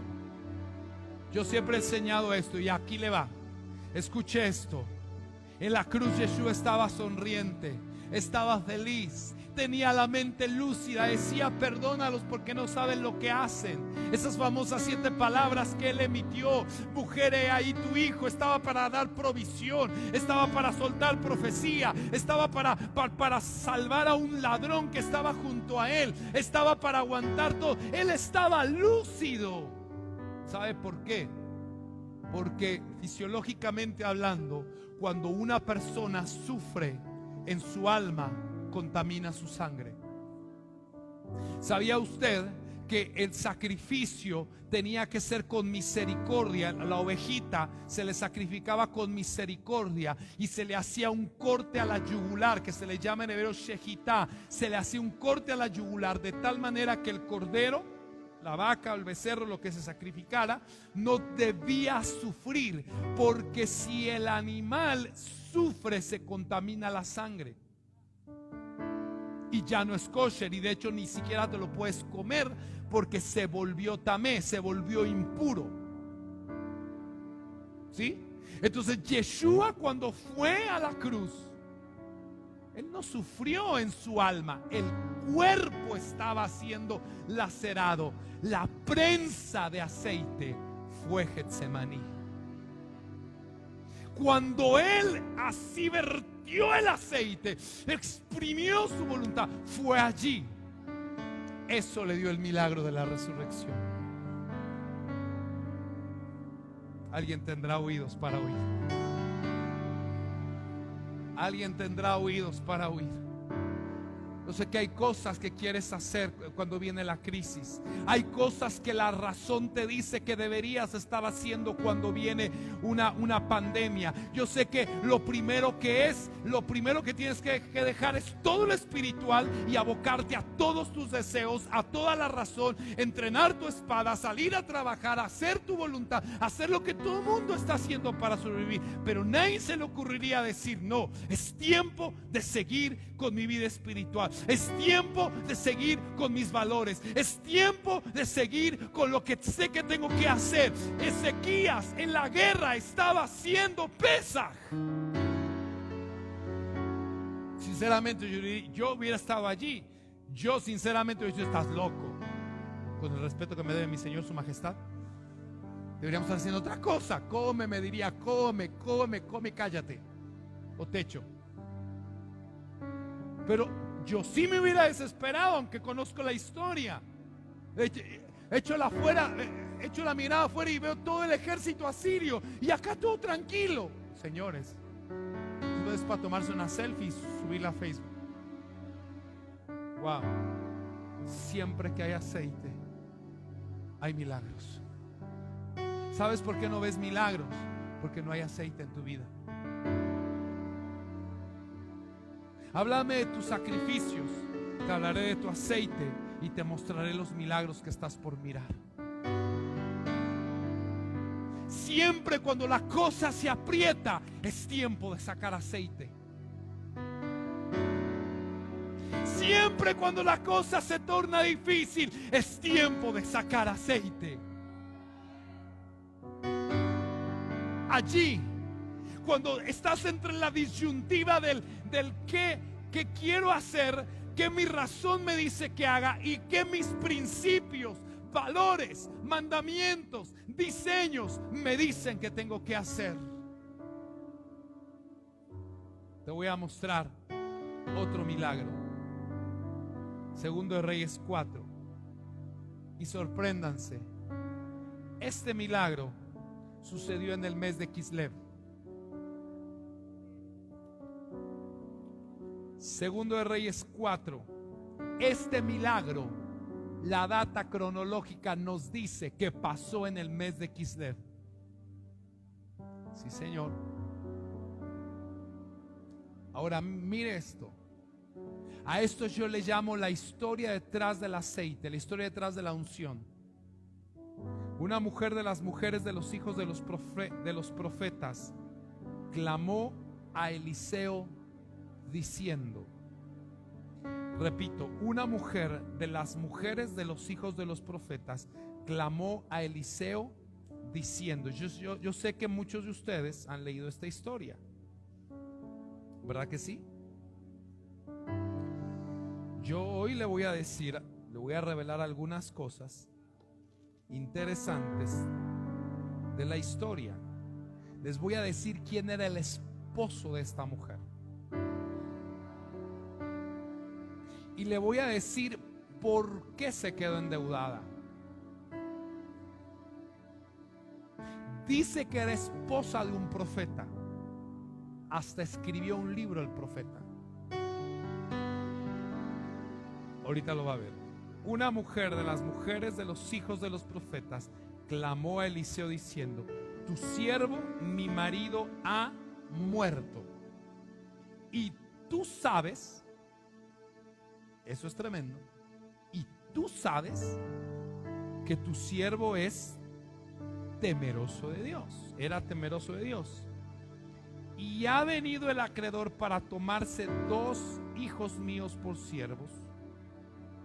Yo siempre he enseñado esto y aquí le va. Escuche esto. En la cruz Yeshua estaba sonriente. estaba feliz, tenía la mente lúcida, decía perdónalos porque no saben lo que hacen. Esas famosas 7 palabras que él emitió: mujer, he ahí tu hijo. Estaba para dar provisión, estaba para soltar profecía, estaba para salvar a un ladrón que estaba junto a él, estaba para aguantar todo. Él estaba lúcido. ¿Sabe por qué? Porque fisiológicamente hablando, cuando una persona sufre en su alma, contamina su sangre. ¿Sabía usted que el sacrificio tenía que ser con misericordia? La ovejita se le sacrificaba con misericordia y se le hacía un corte a la yugular, que se le llama en hebreo shejitá. Se le hacía un corte a la yugular de tal manera que el cordero, la vaca o el becerro, lo que se sacrificara, no debía sufrir, porque si el animal sufre, se contamina la sangre y ya no es kosher, y de hecho ni siquiera te lo puedes comer porque se volvió tamé, se volvió impuro. ¿Sí? Entonces Yeshua, cuando fue a la cruz, él no sufrió en su alma, el cuerpo estaba siendo lacerado. La prensa de aceite fue Getsemaní. Cuando él así vertió el aceite, exprimió su voluntad, fue allí. Eso le dio el milagro de la resurrección. Alguien tendrá oídos para oír. Alguien tendrá oídos para oír. Yo sé que hay cosas que quieres hacer cuando viene la crisis. Hay cosas que la razón te dice que deberías estar haciendo cuando viene una pandemia. Yo sé que lo primero que tienes que dejar es todo lo espiritual y abocarte a todos tus deseos, a toda la razón, entrenar tu espada, salir a trabajar, hacer tu voluntad, hacer lo que todo el mundo está haciendo para sobrevivir. Pero nadie se le ocurriría decir: no, es tiempo de seguir con mi vida espiritual. Es tiempo de seguir con mis valores. Es tiempo de seguir con lo que sé que tengo que hacer. Ezequías en la guerra estaba haciendo Pesaj. Sinceramente, yo hubiera estado allí. Yo sinceramente hubiera dicho: estás loco. Con el respeto que me debe mi Señor, su majestad, deberíamos estar haciendo otra cosa. Come, me diría: come, cállate o techo. Pero yo sí me hubiera desesperado, aunque conozco la historia. Echo la mirada afuera y veo todo el ejército asirio, y acá todo tranquilo. Señores, eso es para tomarse una selfie y subirla a Facebook. Wow. Siempre que hay aceite, hay milagros. ¿Sabes por qué no ves milagros? Porque no hay aceite en tu vida. Háblame de tus sacrificios, te hablaré de tu aceite y te mostraré los milagros que estás por mirar. Siempre cuando la cosa se aprieta, es tiempo de sacar aceite. Siempre cuando la cosa se torna difícil, es tiempo de sacar aceite. Allí, cuando estás entre la disyuntiva del qué quiero hacer, qué mi razón me dice que haga y qué mis principios, valores, mandamientos, diseños me dicen que tengo que hacer, te voy a mostrar otro milagro. Segundo de Reyes 4. Y sorpréndanse, este milagro sucedió en el mes de Kislev. Segundo de Reyes 4. Este milagro, la data cronológica nos dice que pasó en el mes de Kislev. Sí, Señor. Ahora mire esto. A esto yo le llamo la historia detrás del aceite, la historia detrás de la unción. Una mujer de las mujeres de los hijos de los profetas clamó a Eliseo diciendo, repito, una mujer de las mujeres de los hijos de los profetas clamó a Eliseo diciendo, yo sé que muchos de ustedes han leído esta historia, ¿verdad que sí? Yo hoy le voy a revelar algunas cosas interesantes de la historia. Les voy a decir quién era el esposo de esta mujer. Y le voy a decir por qué se quedó endeudada. Dice que era esposa de un profeta. Hasta escribió un libro el profeta. Ahorita lo va a ver. Una mujer de las mujeres de los hijos de los profetas clamó a Eliseo diciendo: tu siervo, mi marido, ha muerto. Y tú sabes, eso es tremendo, y tú sabes que tu siervo es temeroso de Dios. Era temeroso de Dios. Y ha venido el acreedor para tomarse 2 hijos míos por siervos.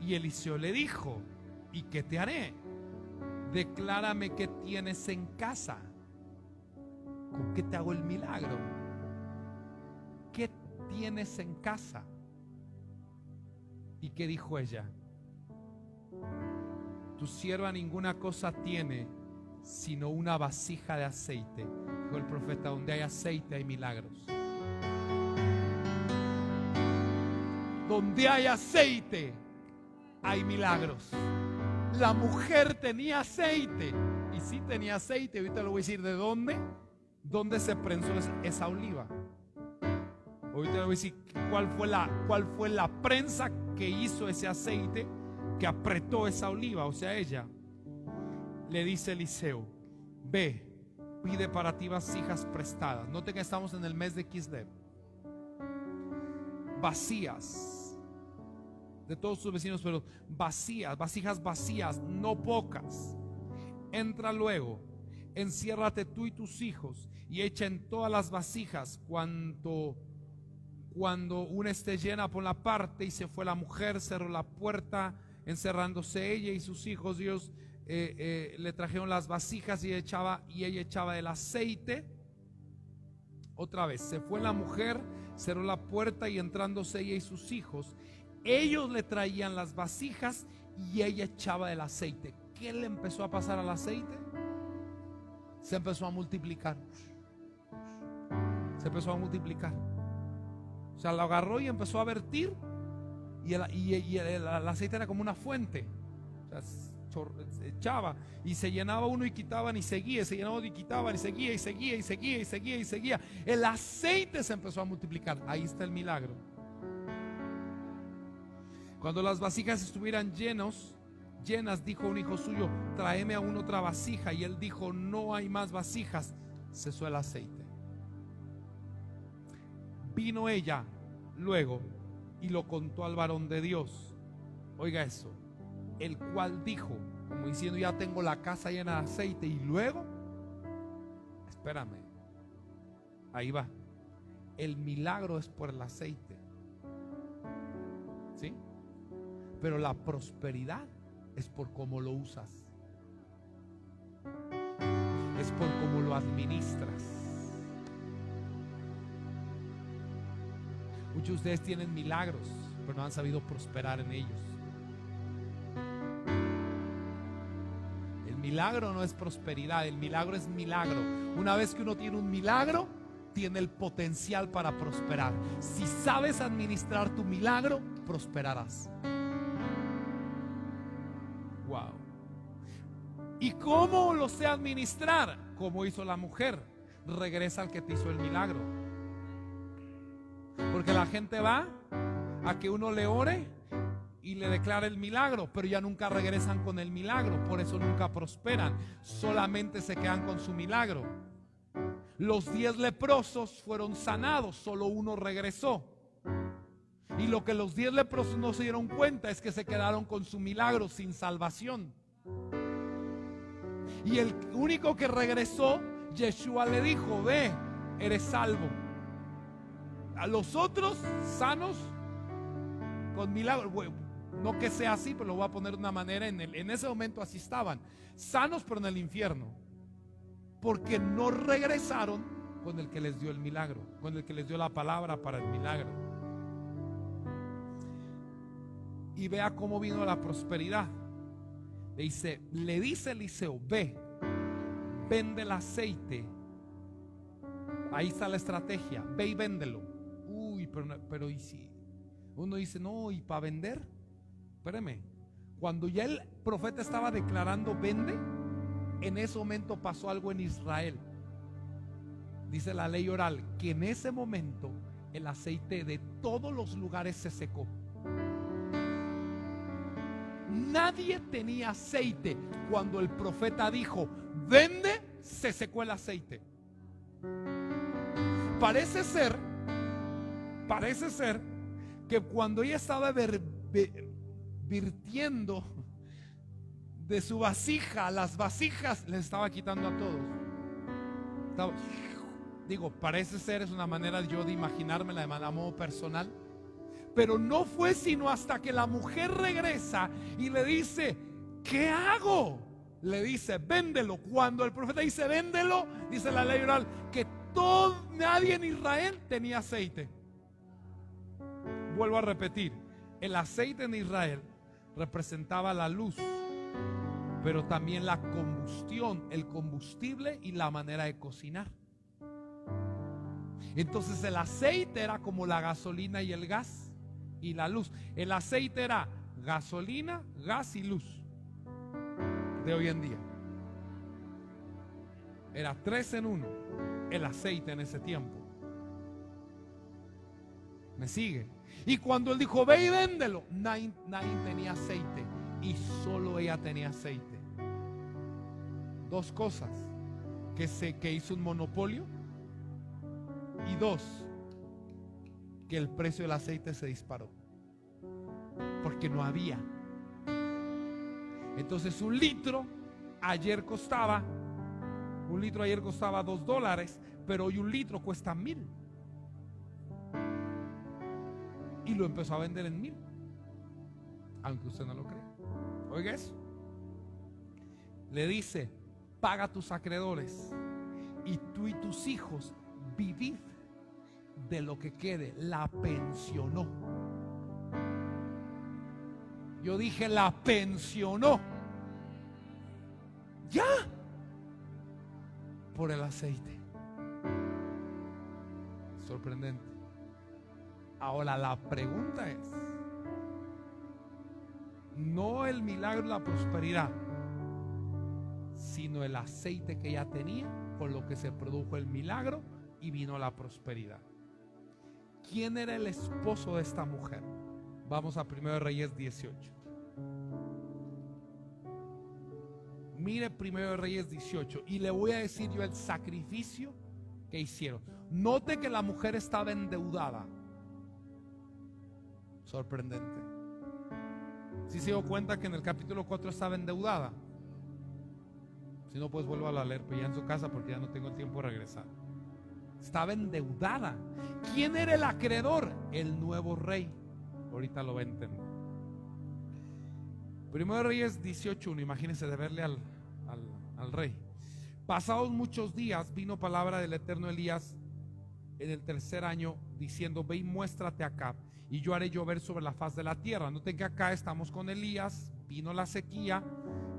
Y Eliseo le dijo: ¿y qué te haré? Declárame qué tienes en casa. ¿Con qué te hago el milagro? ¿Qué tienes en casa? ¿Y qué dijo ella? Tu sierva ninguna cosa tiene sino una vasija de aceite. Dijo el profeta: donde hay aceite hay milagros. Donde hay aceite hay milagros. La mujer tenía aceite. Y sí tenía aceite. Ahorita le voy a decir de dónde. ¿Dónde se prensó esa oliva? Ahorita le voy a decir cuál fue la prensa que hizo ese aceite, que apretó esa oliva. O sea, ella le dice a Eliseo: ve, pide para ti vasijas prestadas. Noten que estamos en el mes de Kislev. Vacías de todos sus vecinos, pero vacías, vasijas vacías, no pocas. Entra luego, enciérrate tú y tus hijos y echa en todas las vasijas cuando una esté llena, por la parte. Y se fue la mujer, cerró la puerta, encerrándose ella y sus hijos. Dios le trajeron las vasijas y ella echaba el aceite. Otra vez, se fue la mujer, cerró la puerta y entrándose ella y sus hijos, ellos le traían las vasijas y ella echaba el aceite. ¿Qué le empezó a pasar al aceite? Se empezó a multiplicar. Se empezó a multiplicar. O sea, lo agarró y empezó a vertir. Y el aceite era como una fuente. O sea, echaba y se llenaba uno y quitaban y seguía, se llenaba y quitaban y seguía y seguía y seguía y seguía y seguía. El aceite se empezó a multiplicar. Ahí está el milagro. Cuando las vasijas estuvieran llenas, dijo un hijo suyo: tráeme aún otra vasija. Y él dijo: no hay más vasijas. Cesó el aceite. Vino ella luego y lo contó al varón de Dios. Oiga eso. El cual dijo, como diciendo: ya tengo la casa llena de aceite. Y luego, espérame, ahí va. El milagro es por el aceite, ¿sí? Pero la prosperidad es por cómo lo usas, es por cómo lo administras. Muchos de ustedes tienen milagros, pero no han sabido prosperar en ellos. El milagro no es prosperidad, el milagro es milagro. Una vez que uno tiene un milagro, tiene el potencial para prosperar. Si sabes administrar tu milagro, prosperarás. Wow. ¿Y cómo lo sé administrar? Como hizo la mujer. Regresa al que te hizo el milagro. Porque la gente va a que uno le ore y le declara el milagro, pero ya nunca regresan con el milagro. Por eso nunca prosperan. Solamente se quedan con su milagro. Los 10 leprosos fueron sanados, solo uno regresó. Y lo que los 10 leprosos no se dieron cuenta es que se quedaron con su milagro sin salvación. Y el único que regresó, Yeshua le dijo: ve, eres salvo. A los otros sanos con milagro. Bueno, no que sea así, pero lo voy a poner de una manera. En ese momento así estaban, sanos pero en el infierno, porque no regresaron con el que les dio el milagro, con el que les dio la palabra para el milagro. y vea cómo vino la prosperidad. Le dice Eliseo, ve, vende el aceite. Ahí está la estrategia, ve y véndelo. Uy, pero ¿y si? Uno dice, no, ¿y para vender? Espérame, cuando ya el profeta estaba declarando vende, en ese momento pasó algo en Israel. Dice la ley oral que en ese momento el aceite de todos los lugares se secó. Nadie tenía aceite. Cuando el profeta dijo vende, se secó el aceite. Parece ser que cuando ella estaba virtiendo de su vasija, las vasijas les estaba quitando a todos. Parece ser, es una manera yo de imaginármela de modo personal. Pero no fue sino hasta que la mujer regresa y le dice, ¿qué hago? Le dice, véndelo. Cuando el profeta dice, véndelo, dice la ley oral que nadie en Israel tenía aceite. Vuelvo a repetir, el aceite en Israel representaba la luz, pero también la combustión, el combustible y la manera de cocinar. Entonces el aceite era como la gasolina y el gas y la luz. El aceite era gasolina, gas y luz de hoy en día. Era 3 en 1 el aceite en ese tiempo. ¿Me sigue? Y cuando él dijo ve y véndelo, nadie tenía aceite y solo ella tenía aceite. 2 cosas: que hizo un monopolio, y 2, que el precio del aceite se disparó porque no había. Entonces un litro ayer costaba $2, pero hoy un litro cuesta 1,000 y lo empezó a vender en 1,000, aunque usted no lo crea. Oiga eso, le dice: paga a tus acreedores y tú y tus hijos vivid de lo que quede. La pensionó. Yo dije, la pensionó. Ya, por el aceite. Sorprendente. Ahora la pregunta es, no el milagro, la prosperidad, sino el aceite que ella tenía, con lo que se produjo el milagro y vino la prosperidad. ¿Quién era el esposo de esta mujer? Vamos a 1 Reyes 18. Mire 1 Reyes 18 y le voy a decir yo el sacrificio que hicieron. Note que la mujer estaba endeudada. Sorprendente. ¿Sí se dio cuenta que en el capítulo 4 estaba endeudada? Si no, pues vuelvo a leer, pero ya en su casa, porque ya no tengo tiempo de regresar. Estaba endeudada. ¿Quién era el acreedor? El nuevo rey. Ahorita lo va a entender. 1 Reyes 18:1. Imagínense de verle al rey. Pasados muchos días vino palabra del eterno Elías en el 3er año, diciendo: ve y muéstrate acá, y yo haré llover sobre la faz de la tierra. Noten que acá estamos con Elías. Vino la sequía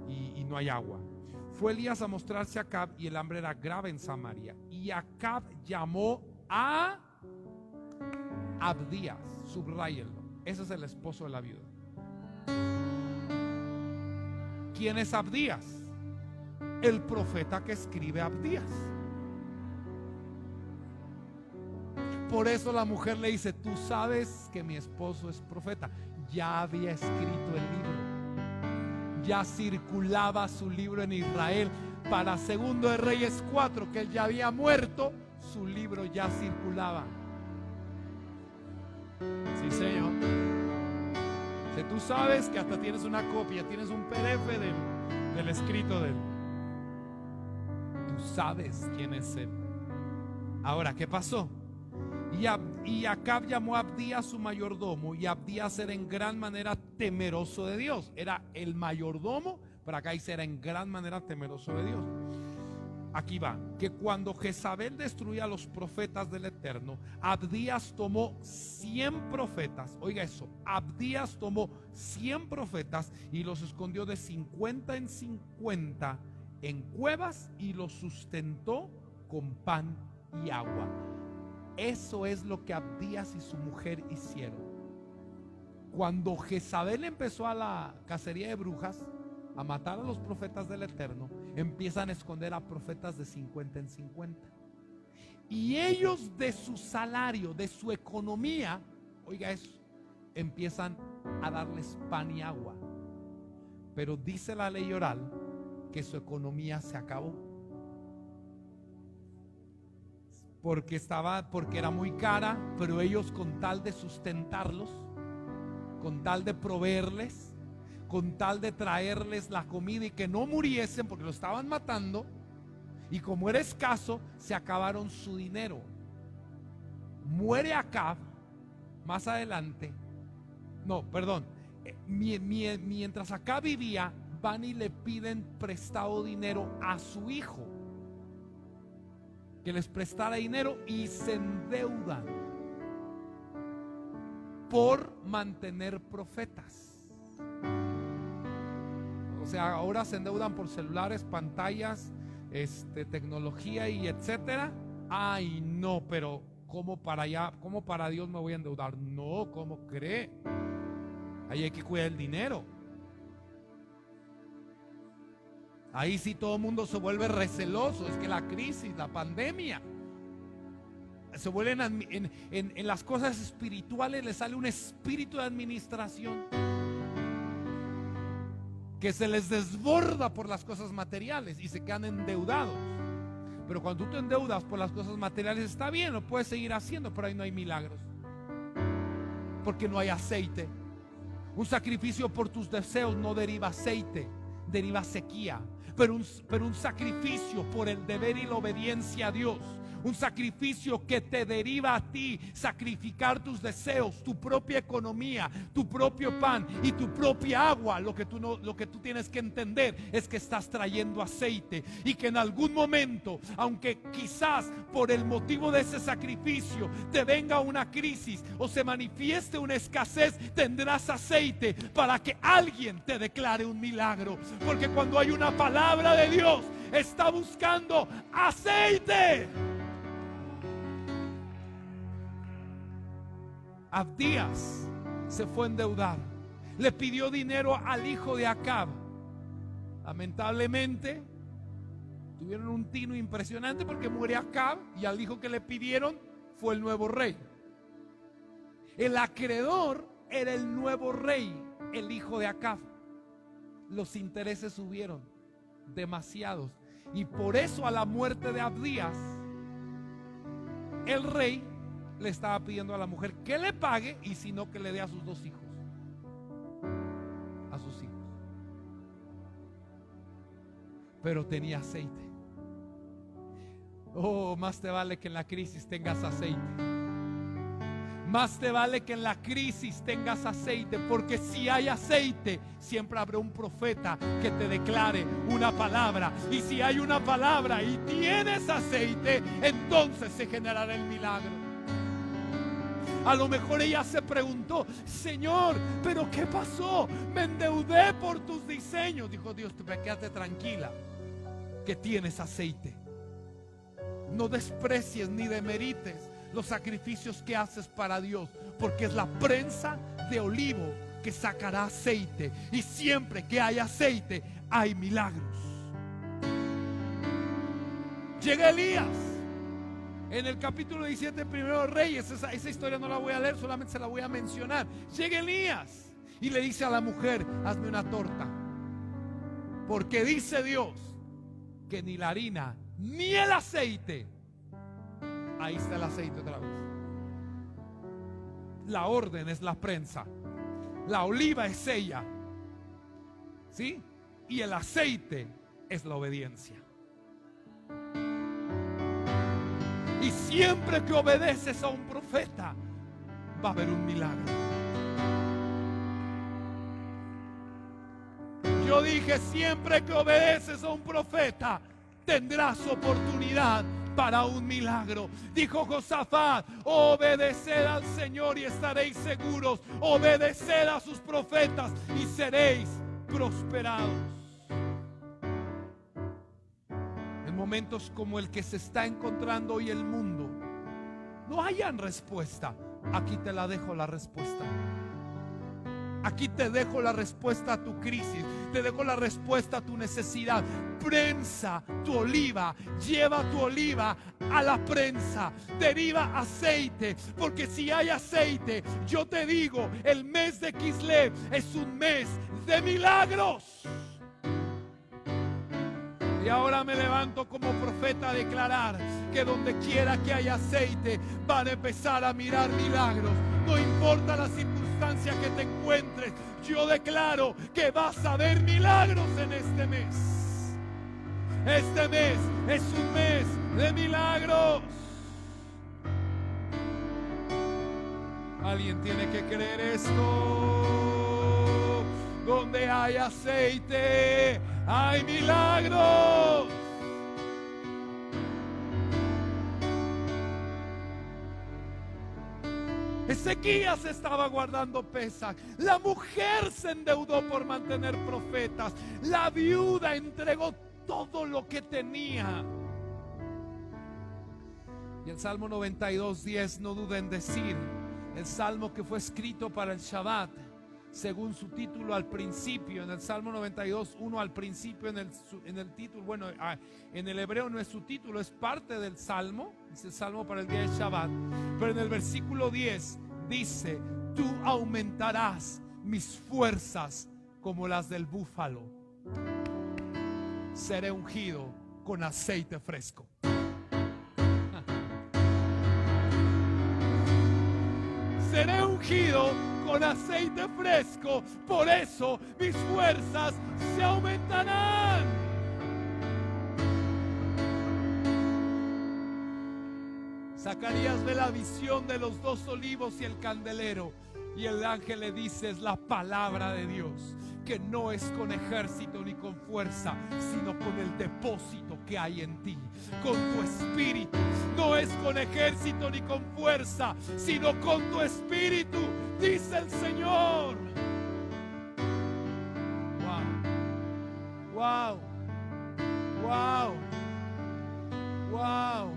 y no hay agua. Fue Elías a mostrarse a Acab, y el hambre era grave en Samaria. Y Acab llamó a Abdías. Subrayenlo. Ese es el esposo de la viuda. ¿Quién es Abdías? El profeta que escribe Abdías. Por eso la mujer le dice: tú sabes que mi esposo es profeta. Ya había escrito el libro, ya circulaba su libro en Israel. Para 2 de Reyes 4, que él ya había muerto, su libro ya circulaba. Sí, señor. Si tú sabes que hasta tienes una copia, tienes un PDF del escrito de él, tú sabes quién es él. Ahora, ¿qué pasó? Y Acab llamó a Abdías su mayordomo, y Abdías era en gran manera temeroso de Dios. Era el mayordomo, pero acá dice era en gran manera temeroso de Dios. aquí va, que cuando Jezabel destruía a los profetas del Eterno, Abdías tomó 100 profetas, oiga eso, Abdías tomó 100 profetas y los escondió de 50 en 50 en cuevas y los sustentó con pan y agua. Eso es lo que Abdías y su mujer hicieron. Cuando Jezabel empezó a la cacería de brujas, a matar a los profetas del Eterno, empiezan a esconder a profetas de 50 en 50. Y ellos, de su salario, de su economía, oiga eso, empiezan a darles pan y agua. Pero dice la ley oral que su economía se acabó. Porque era muy cara, pero ellos, con tal de sustentarlos, con tal de proveerles, con tal de traerles la comida y que no muriesen porque lo estaban matando, y como era escaso, se acabaron su dinero. Muere Acab más adelante. No, perdón. Mientras Acab vivía, van y le piden prestado dinero a su hijo, que les prestara dinero, y se endeudan por mantener profetas. O sea, ahora se endeudan por celulares, pantallas, tecnología y etcétera. Ay, no, pero ¿cómo para Dios me voy a endeudar? No, ¿cómo cree? Ahí hay que cuidar el dinero. Ahí sí todo el mundo se vuelve receloso. Es que la crisis, la pandemia, se vuelven en las cosas espirituales, les sale un espíritu de administración que se les desborda por las cosas materiales y se quedan endeudados. Pero cuando tú te endeudas por las cosas materiales, está bien, lo puedes seguir haciendo, pero ahí no hay milagros, porque no hay aceite. Un sacrificio por tus deseos no deriva aceite, deriva sequía. Pero un sacrificio por el deber y la obediencia a Dios, un sacrificio que te deriva a ti sacrificar tus deseos, tu propia economía, tu propio pan y tu propia agua. Lo que tú tienes que entender es que estás trayendo aceite, y que en algún momento, aunque quizás por el motivo de ese sacrificio te venga una crisis o se manifieste una escasez, tendrás aceite para que alguien te declare un milagro. Porque cuando hay una palabra de Dios, está buscando aceite. Abdías se fue a endeudar, le pidió dinero al hijo de Acab. Lamentablemente tuvieron un tino impresionante, porque muere Acab y al hijo que le pidieron fue el nuevo rey. El acreedor era el nuevo rey, el hijo de Acab. Los intereses subieron demasiados, y por eso a la muerte de Abdías, el rey le estaba pidiendo a la mujer que le pague, y si no, que le dé a sus 2 hijos, a sus hijos. Pero tenía aceite. Oh, más te vale que en la crisis tengas aceite. Más te vale que en la crisis tengas aceite, porque si hay aceite, siempre habrá un profeta que te declare una palabra. Y si hay una palabra y tienes aceite, entonces se generará el milagro. A lo mejor ella se preguntó: Señor, ¿pero qué pasó? Me endeudé por tus diseños. Dijo Dios: quédate tranquila, que tienes aceite. No desprecies ni demerites los sacrificios que haces para Dios, porque es la prensa de olivo que sacará aceite, y siempre que hay aceite hay milagros. Llega Elías en el capítulo 17 de Primero Reyes. Esa historia no la voy a leer, solamente se la voy a mencionar. Llega Elías y le dice a la mujer: hazme una torta, porque dice Dios que ni la harina ni el aceite. Ahí está el aceite otra vez. La orden es la prensa, la oliva es ella, ¿sí? Y el aceite es la obediencia. Y siempre que obedeces a un profeta, va a haber un milagro. Yo dije: siempre que obedeces a un profeta, tendrás oportunidad para un milagro. Dijo Josafat: obedeced al Señor y estaréis seguros, obedeced a sus profetas y seréis prosperados. En momentos como el que se está encontrando hoy el mundo, no hayan respuesta. Aquí te la dejo la respuesta. Aquí te dejo la respuesta a tu crisis, te dejo la respuesta a tu necesidad. Prensa tu oliva, lleva tu oliva a la prensa, deriva aceite, porque si hay aceite, yo te digo, el mes de Kislev es un mes de milagros. Y ahora me levanto como profeta a declarar que donde quiera que haya aceite, van a empezar a mirar milagros. No importa la circunstancia que te encuentres, yo declaro que vas a ver milagros en este mes. Este mes es un mes de milagros. Alguien tiene que creer esto. Donde hay aceite, hay milagros. Ezequías estaba guardando Pesach. La mujer se endeudó por mantener profetas. La viuda entregó todo lo que tenía. Y el Salmo 92:10, no duden en decir, el salmo que fue escrito para el Shabbat, según su título al principio, en el Salmo 92:1 al principio, en el título, bueno, en el hebreo no es su título, es parte del Salmo, es el Salmo para el día de Shabbat, pero en el versículo 10 dice: tú aumentarás mis fuerzas como las del búfalo, seré ungido con aceite fresco. Seré ungido con aceite fresco, por eso mis fuerzas se aumentarán. Zacarías ve la visión de los dos olivos y el candelero, y el ángel le dice: es la palabra de Dios, que no es con ejército ni con fuerza, sino con el depósito que hay en ti, con tu espíritu. No es con ejército ni con fuerza, sino con tu espíritu, dice el Señor. Wow, wow, wow, wow.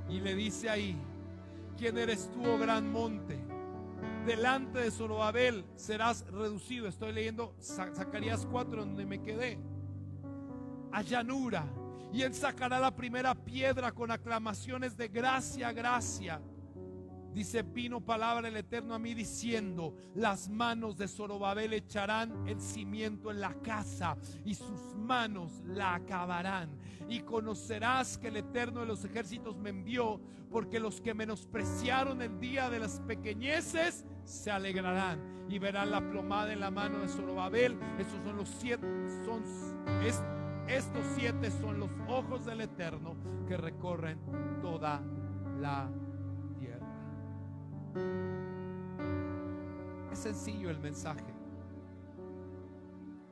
Y le dice ahí: ¿quién eres tú, oh gran monte? Delante de Zorobabel serás reducido. Estoy leyendo Zacarías 4, donde me quedé. A llanura. Y él sacará la primera piedra con aclamaciones de gracia, gracia. Dice: vino palabra del Eterno a mí diciendo: las manos de Zorobabel echarán el cimiento en la casa, y sus manos la acabarán. Y conocerás que el Eterno de los ejércitos me envió, porque los que menospreciaron el día de las pequeñeces se alegrarán y verán la plomada en la mano de Zorobabel. Estos son los 7, estos 7 son los ojos del Eterno que recorren toda la tierra. Es sencillo el mensaje.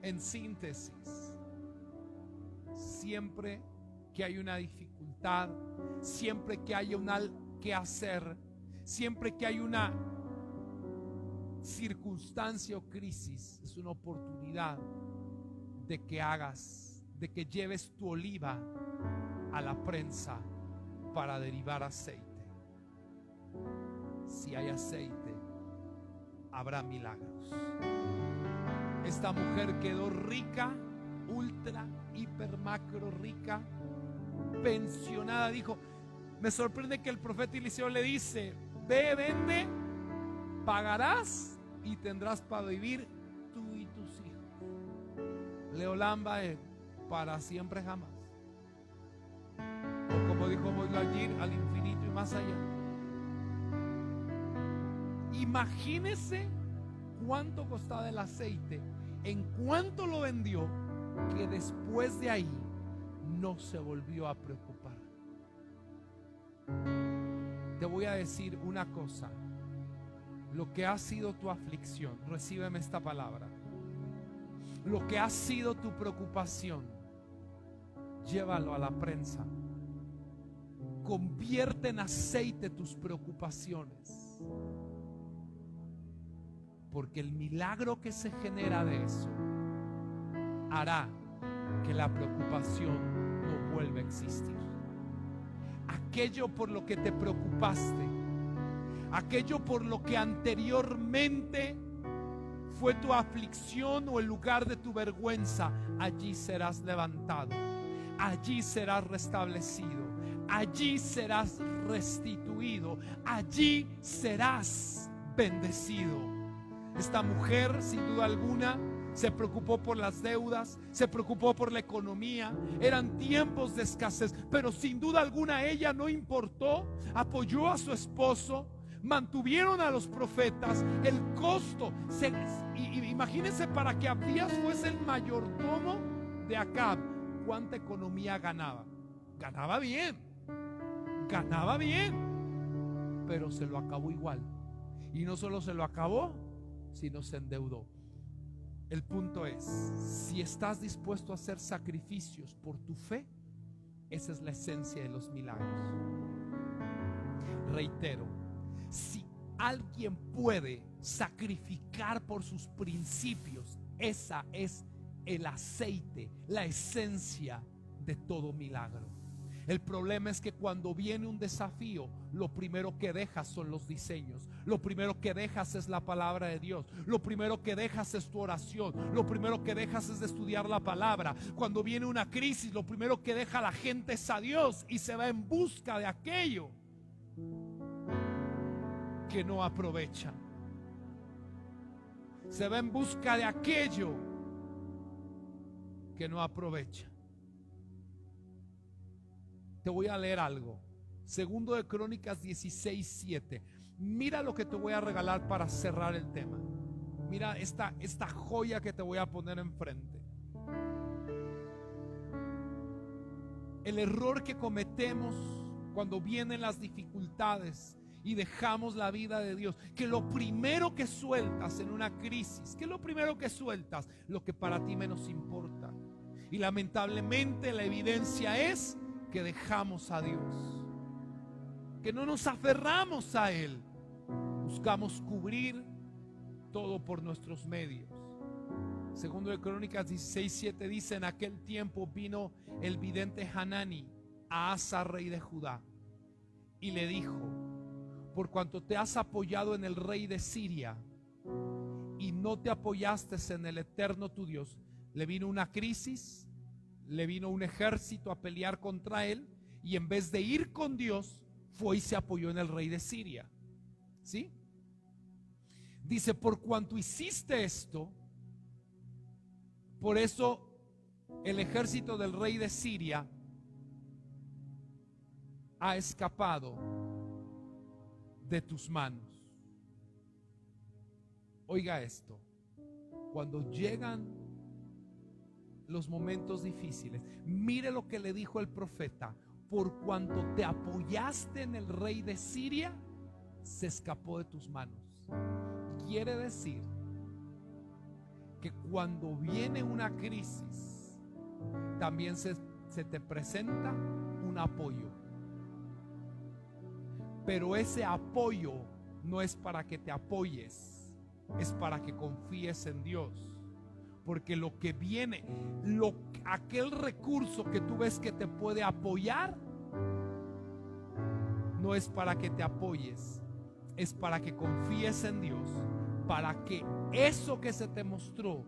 En síntesis, siempre que hay una dificultad, siempre que hay un que hacer, siempre que hay una circunstancia o crisis, es una oportunidad de que hagas, de que lleves tu oliva a la prensa para derivar aceite. Si hay aceite, habrá milagros. Esta mujer quedó rica, ultra, hiper, macro rica, pensionada. Dijo: me sorprende que el profeta Eliseo le dice: ve, vende, pagarás y tendrás para vivir tú y tus hijos. Leolam Baed, para siempre jamás. O como dijo Boilayir, al infinito y más allá. Imagínese cuánto costaba el aceite, en cuánto lo vendió, que después de ahí no se volvió a preocupar. Te voy a decir una cosa: lo que ha sido tu aflicción, recíbeme esta palabra, lo que ha sido tu preocupación, llévalo a la prensa. Convierte en aceite tus preocupaciones, porque el milagro que se genera de eso hará que la preocupación no vuelva a existir. Aquello por lo que te preocupaste, aquello por lo que anteriormente fue tu aflicción o el lugar de tu vergüenza, allí serás levantado, allí serás restablecido, allí serás restituido, allí serás bendecido. Esta mujer, sin duda alguna, se preocupó por las deudas, se preocupó por la economía. Eran tiempos de escasez, pero sin duda alguna ella no importó, apoyó a su esposo, mantuvieron a los profetas. El costo, imagínense, para que Abdías fuese el mayordomo de Acab, ¿cuánta economía ganaba? Ganaba bien, pero se lo acabó igual. Y no solo se lo acabó, sino se endeudó. El punto es, si estás dispuesto a hacer sacrificios por tu fe, esa es la esencia de los milagros. Reitero, si alguien puede sacrificar por sus principios, esa es el aceite, la esencia de todo milagro. El problema es que cuando viene un desafío, lo primero que dejas son los diseños, lo primero que dejas es la palabra de Dios, lo primero que dejas es tu oración, lo primero que dejas es de estudiar la palabra. Cuando viene una crisis, lo primero que deja la gente es a Dios y se va en busca de aquello que no aprovechan. Se va en busca de aquello que no aprovecha. Te voy a leer algo. Segundo de Crónicas 16:7. Mira lo que te voy a regalar para cerrar el tema. Mira esta joya que te voy a poner enfrente. El error que cometemos cuando vienen las dificultades y dejamos la vida de Dios, que lo primero que sueltas en una crisis, que lo primero que sueltas, lo que para ti menos importa. Y lamentablemente la evidencia es que dejamos a Dios, que no nos aferramos a Él, buscamos cubrir todo por nuestros medios. Segundo de Crónicas 16:7 dice: en aquel tiempo vino el vidente Hanani a Asa, rey de Judá, y le dijo: por cuanto te has apoyado en el rey de Siria y no te apoyaste en el Eterno tu Dios. Le vino una crisis, le vino un ejército a pelear contra él, y en vez de ir con Dios, fue y se apoyó en el rey de Siria. ¿Sí? Dice: por cuanto hiciste esto, por eso el ejército del rey de Siria ha escapado de tus manos. Oiga esto: cuando llegan los momentos difíciles, mire lo que le dijo el profeta: por cuanto te apoyaste en el rey de Siria, se escapó de tus manos. Quiere decir que cuando viene una crisis, también se te presenta un apoyo. Pero ese apoyo no es para que te apoyes, es para que confíes en Dios. Porque lo que viene, aquel recurso que tú ves que te puede apoyar, no es para que te apoyes, es para que confíes en Dios, para que eso que se te mostró,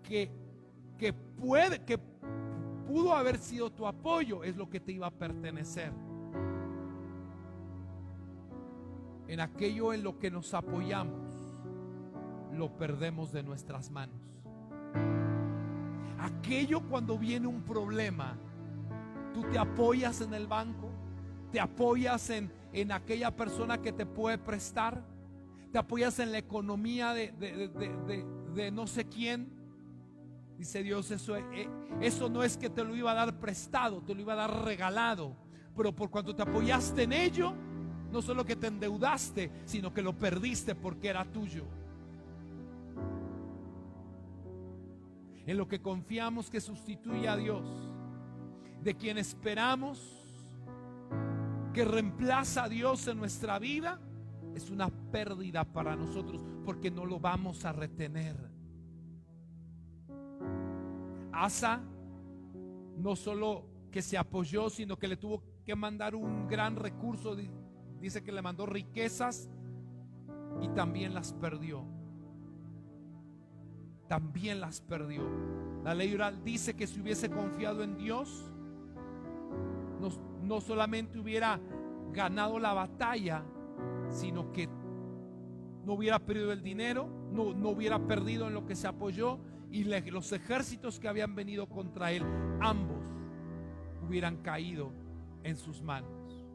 que pudo haber sido tu apoyo, es lo que te iba a pertenecer. En aquello en lo que nos apoyamos, lo perdemos de nuestras manos. Aquello cuando viene un problema, tú te apoyas en el banco, te apoyas en aquella persona que te puede prestar, te apoyas en la economía de no sé quién. Dice Dios: eso no es que te lo iba a dar prestado, te lo iba a dar regalado. Pero por cuanto te apoyaste en ello, no solo que te endeudaste, sino que lo perdiste porque era tuyo. en lo que confiamos que sustituye a Dios, de quien esperamos que reemplaza a Dios en nuestra vida, es una pérdida para nosotros, porque no lo vamos a retener. Asa no solo que se apoyó, sino que le tuvo que mandar un gran recurso. Dice que le mandó riquezas y también las perdió. También las perdió. La ley oral dice que si hubiese confiado en Dios, no solamente hubiera ganado la batalla, sino que no hubiera perdido el dinero, no hubiera perdido en lo que se apoyó, y los ejércitos que habían venido contra él, ambos hubieran caído en sus manos.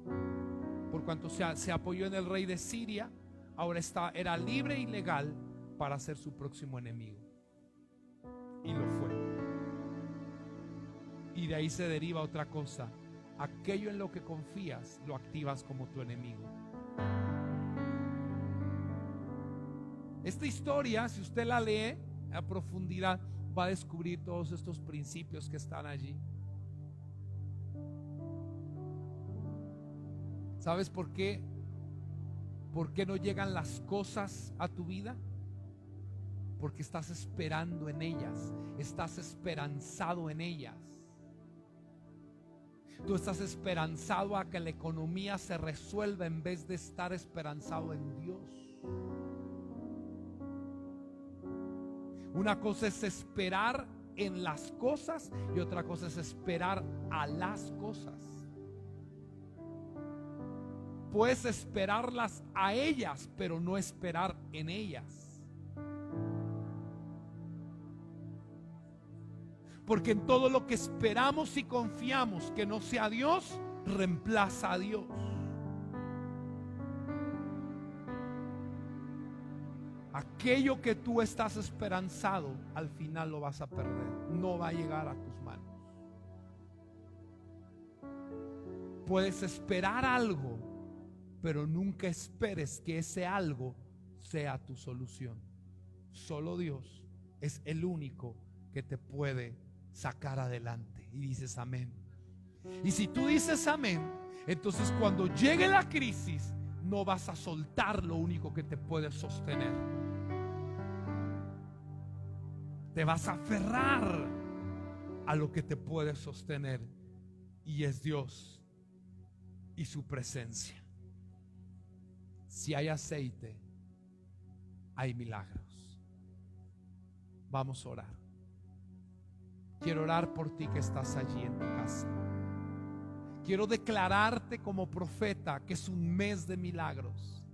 Por cuanto se apoyó en el rey de Siria, ahora era libre y legal para ser su próximo enemigo. Y lo fue. Y de ahí se deriva otra cosa: aquello en lo que confías lo activas como tu enemigo. Esta historia, si usted la lee a profundidad, va a descubrir todos estos principios que están allí. ¿Sabes por qué? ¿Por qué no llegan las cosas a tu vida? Porque estás esperando en ellas, estás esperanzado en ellas. Tú estás esperanzado a que la economía se resuelva en vez de estar esperanzado en Dios. Una cosa es esperar en las cosas y otra cosa es esperar a las cosas. Puedes esperarlas a ellas, pero no esperar en ellas. Porque en todo lo que esperamos y confiamos que no sea Dios, reemplaza a Dios. Aquello que tú estás esperanzado, al final lo vas a perder. No va a llegar a tus manos. Puedes esperar algo, pero nunca esperes que ese algo sea tu solución. Solo Dios es el único que te puede sacar adelante. Y dices amén. Y si tú dices amén, entonces cuando llegue la crisis, no vas a soltar lo único que te puede sostener. Te vas a aferrar a lo que te puede sostener, y es Dios y su presencia. Si hay aceite, hay milagros. Vamos a orar. Quiero orar por ti que estás allí en tu casa. Quiero declararte como profeta que es un mes de milagros.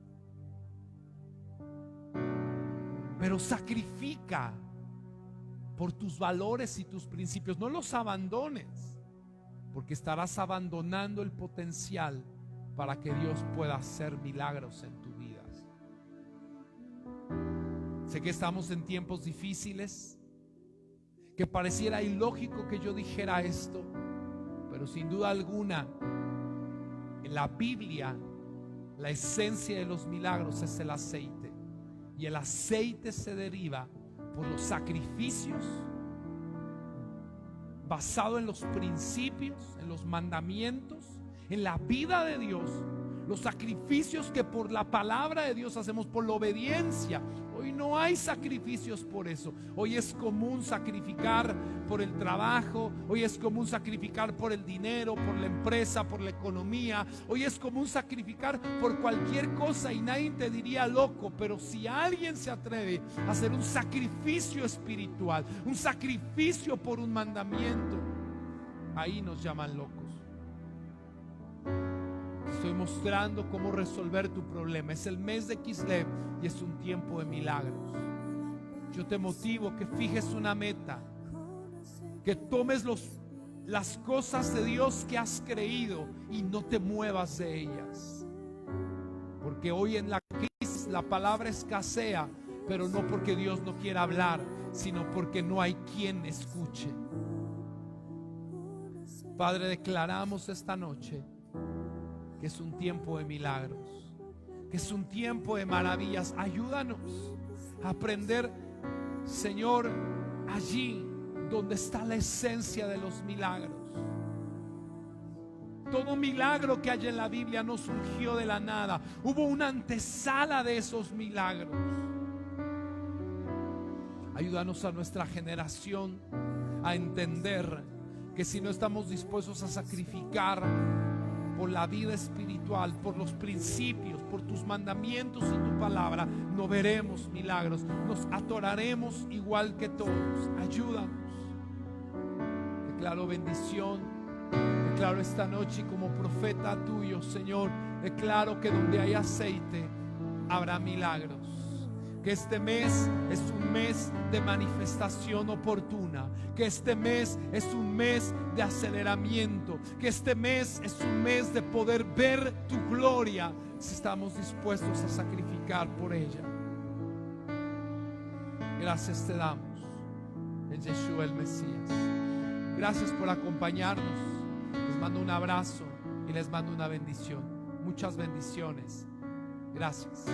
Pero sacrifica por tus valores y tus principios. No los abandones, porque estarás abandonando el potencial para que Dios pueda hacer milagros en tu vida. Sé que estamos en tiempos difíciles, que pareciera ilógico que yo dijera esto, pero sin duda alguna, en la Biblia, la esencia de los milagros es el aceite. Y el aceite se deriva por los sacrificios basado en los principios, en los mandamientos, en la vida de Dios, los sacrificios que por la palabra de Dios hacemos, por la obediencia. Hoy no hay sacrificios por eso. Hoy es común sacrificar por el trabajo, hoy es común sacrificar por el dinero, por la empresa, por la economía. Hoy es común sacrificar por cualquier cosa y nadie te diría loco. Pero si alguien se atreve a hacer un sacrificio espiritual, un sacrificio por un mandamiento, ahí nos llaman locos. Estoy mostrando cómo resolver tu problema. Es el mes de Kislev y es un tiempo de milagros. Yo te motivo que fijes una meta, que tomes las cosas de Dios que has creído y no te muevas de ellas. Porque hoy en la crisis la palabra escasea, pero no porque Dios no quiera hablar, sino porque no hay quien escuche. Padre, declaramos esta noche que es un tiempo de milagros, que es un tiempo de maravillas. Ayúdanos a aprender, Señor, allí donde está la esencia de los milagros. Todo milagro que hay en la Biblia no surgió de la nada. Hubo una antesala de esos milagros. Ayúdanos a nuestra generación a entender que si no estamos dispuestos a sacrificar por la vida espiritual, por los principios, por tus mandamientos y tu palabra, no veremos milagros. Nos atoraremos igual que todos. Ayúdanos. Declaro bendición. Declaro esta noche como profeta tuyo, Señor, declaro que donde hay aceite habrá milagros. Que este mes es un mes de manifestación oportuna. Que este mes es un mes de aceleramiento. Que este mes es un mes de poder ver tu gloria si estamos dispuestos a sacrificar por ella. Gracias te damos en Yeshua el Mesías. Gracias por acompañarnos. Les mando un abrazo y les mando una bendición. Muchas bendiciones. Gracias.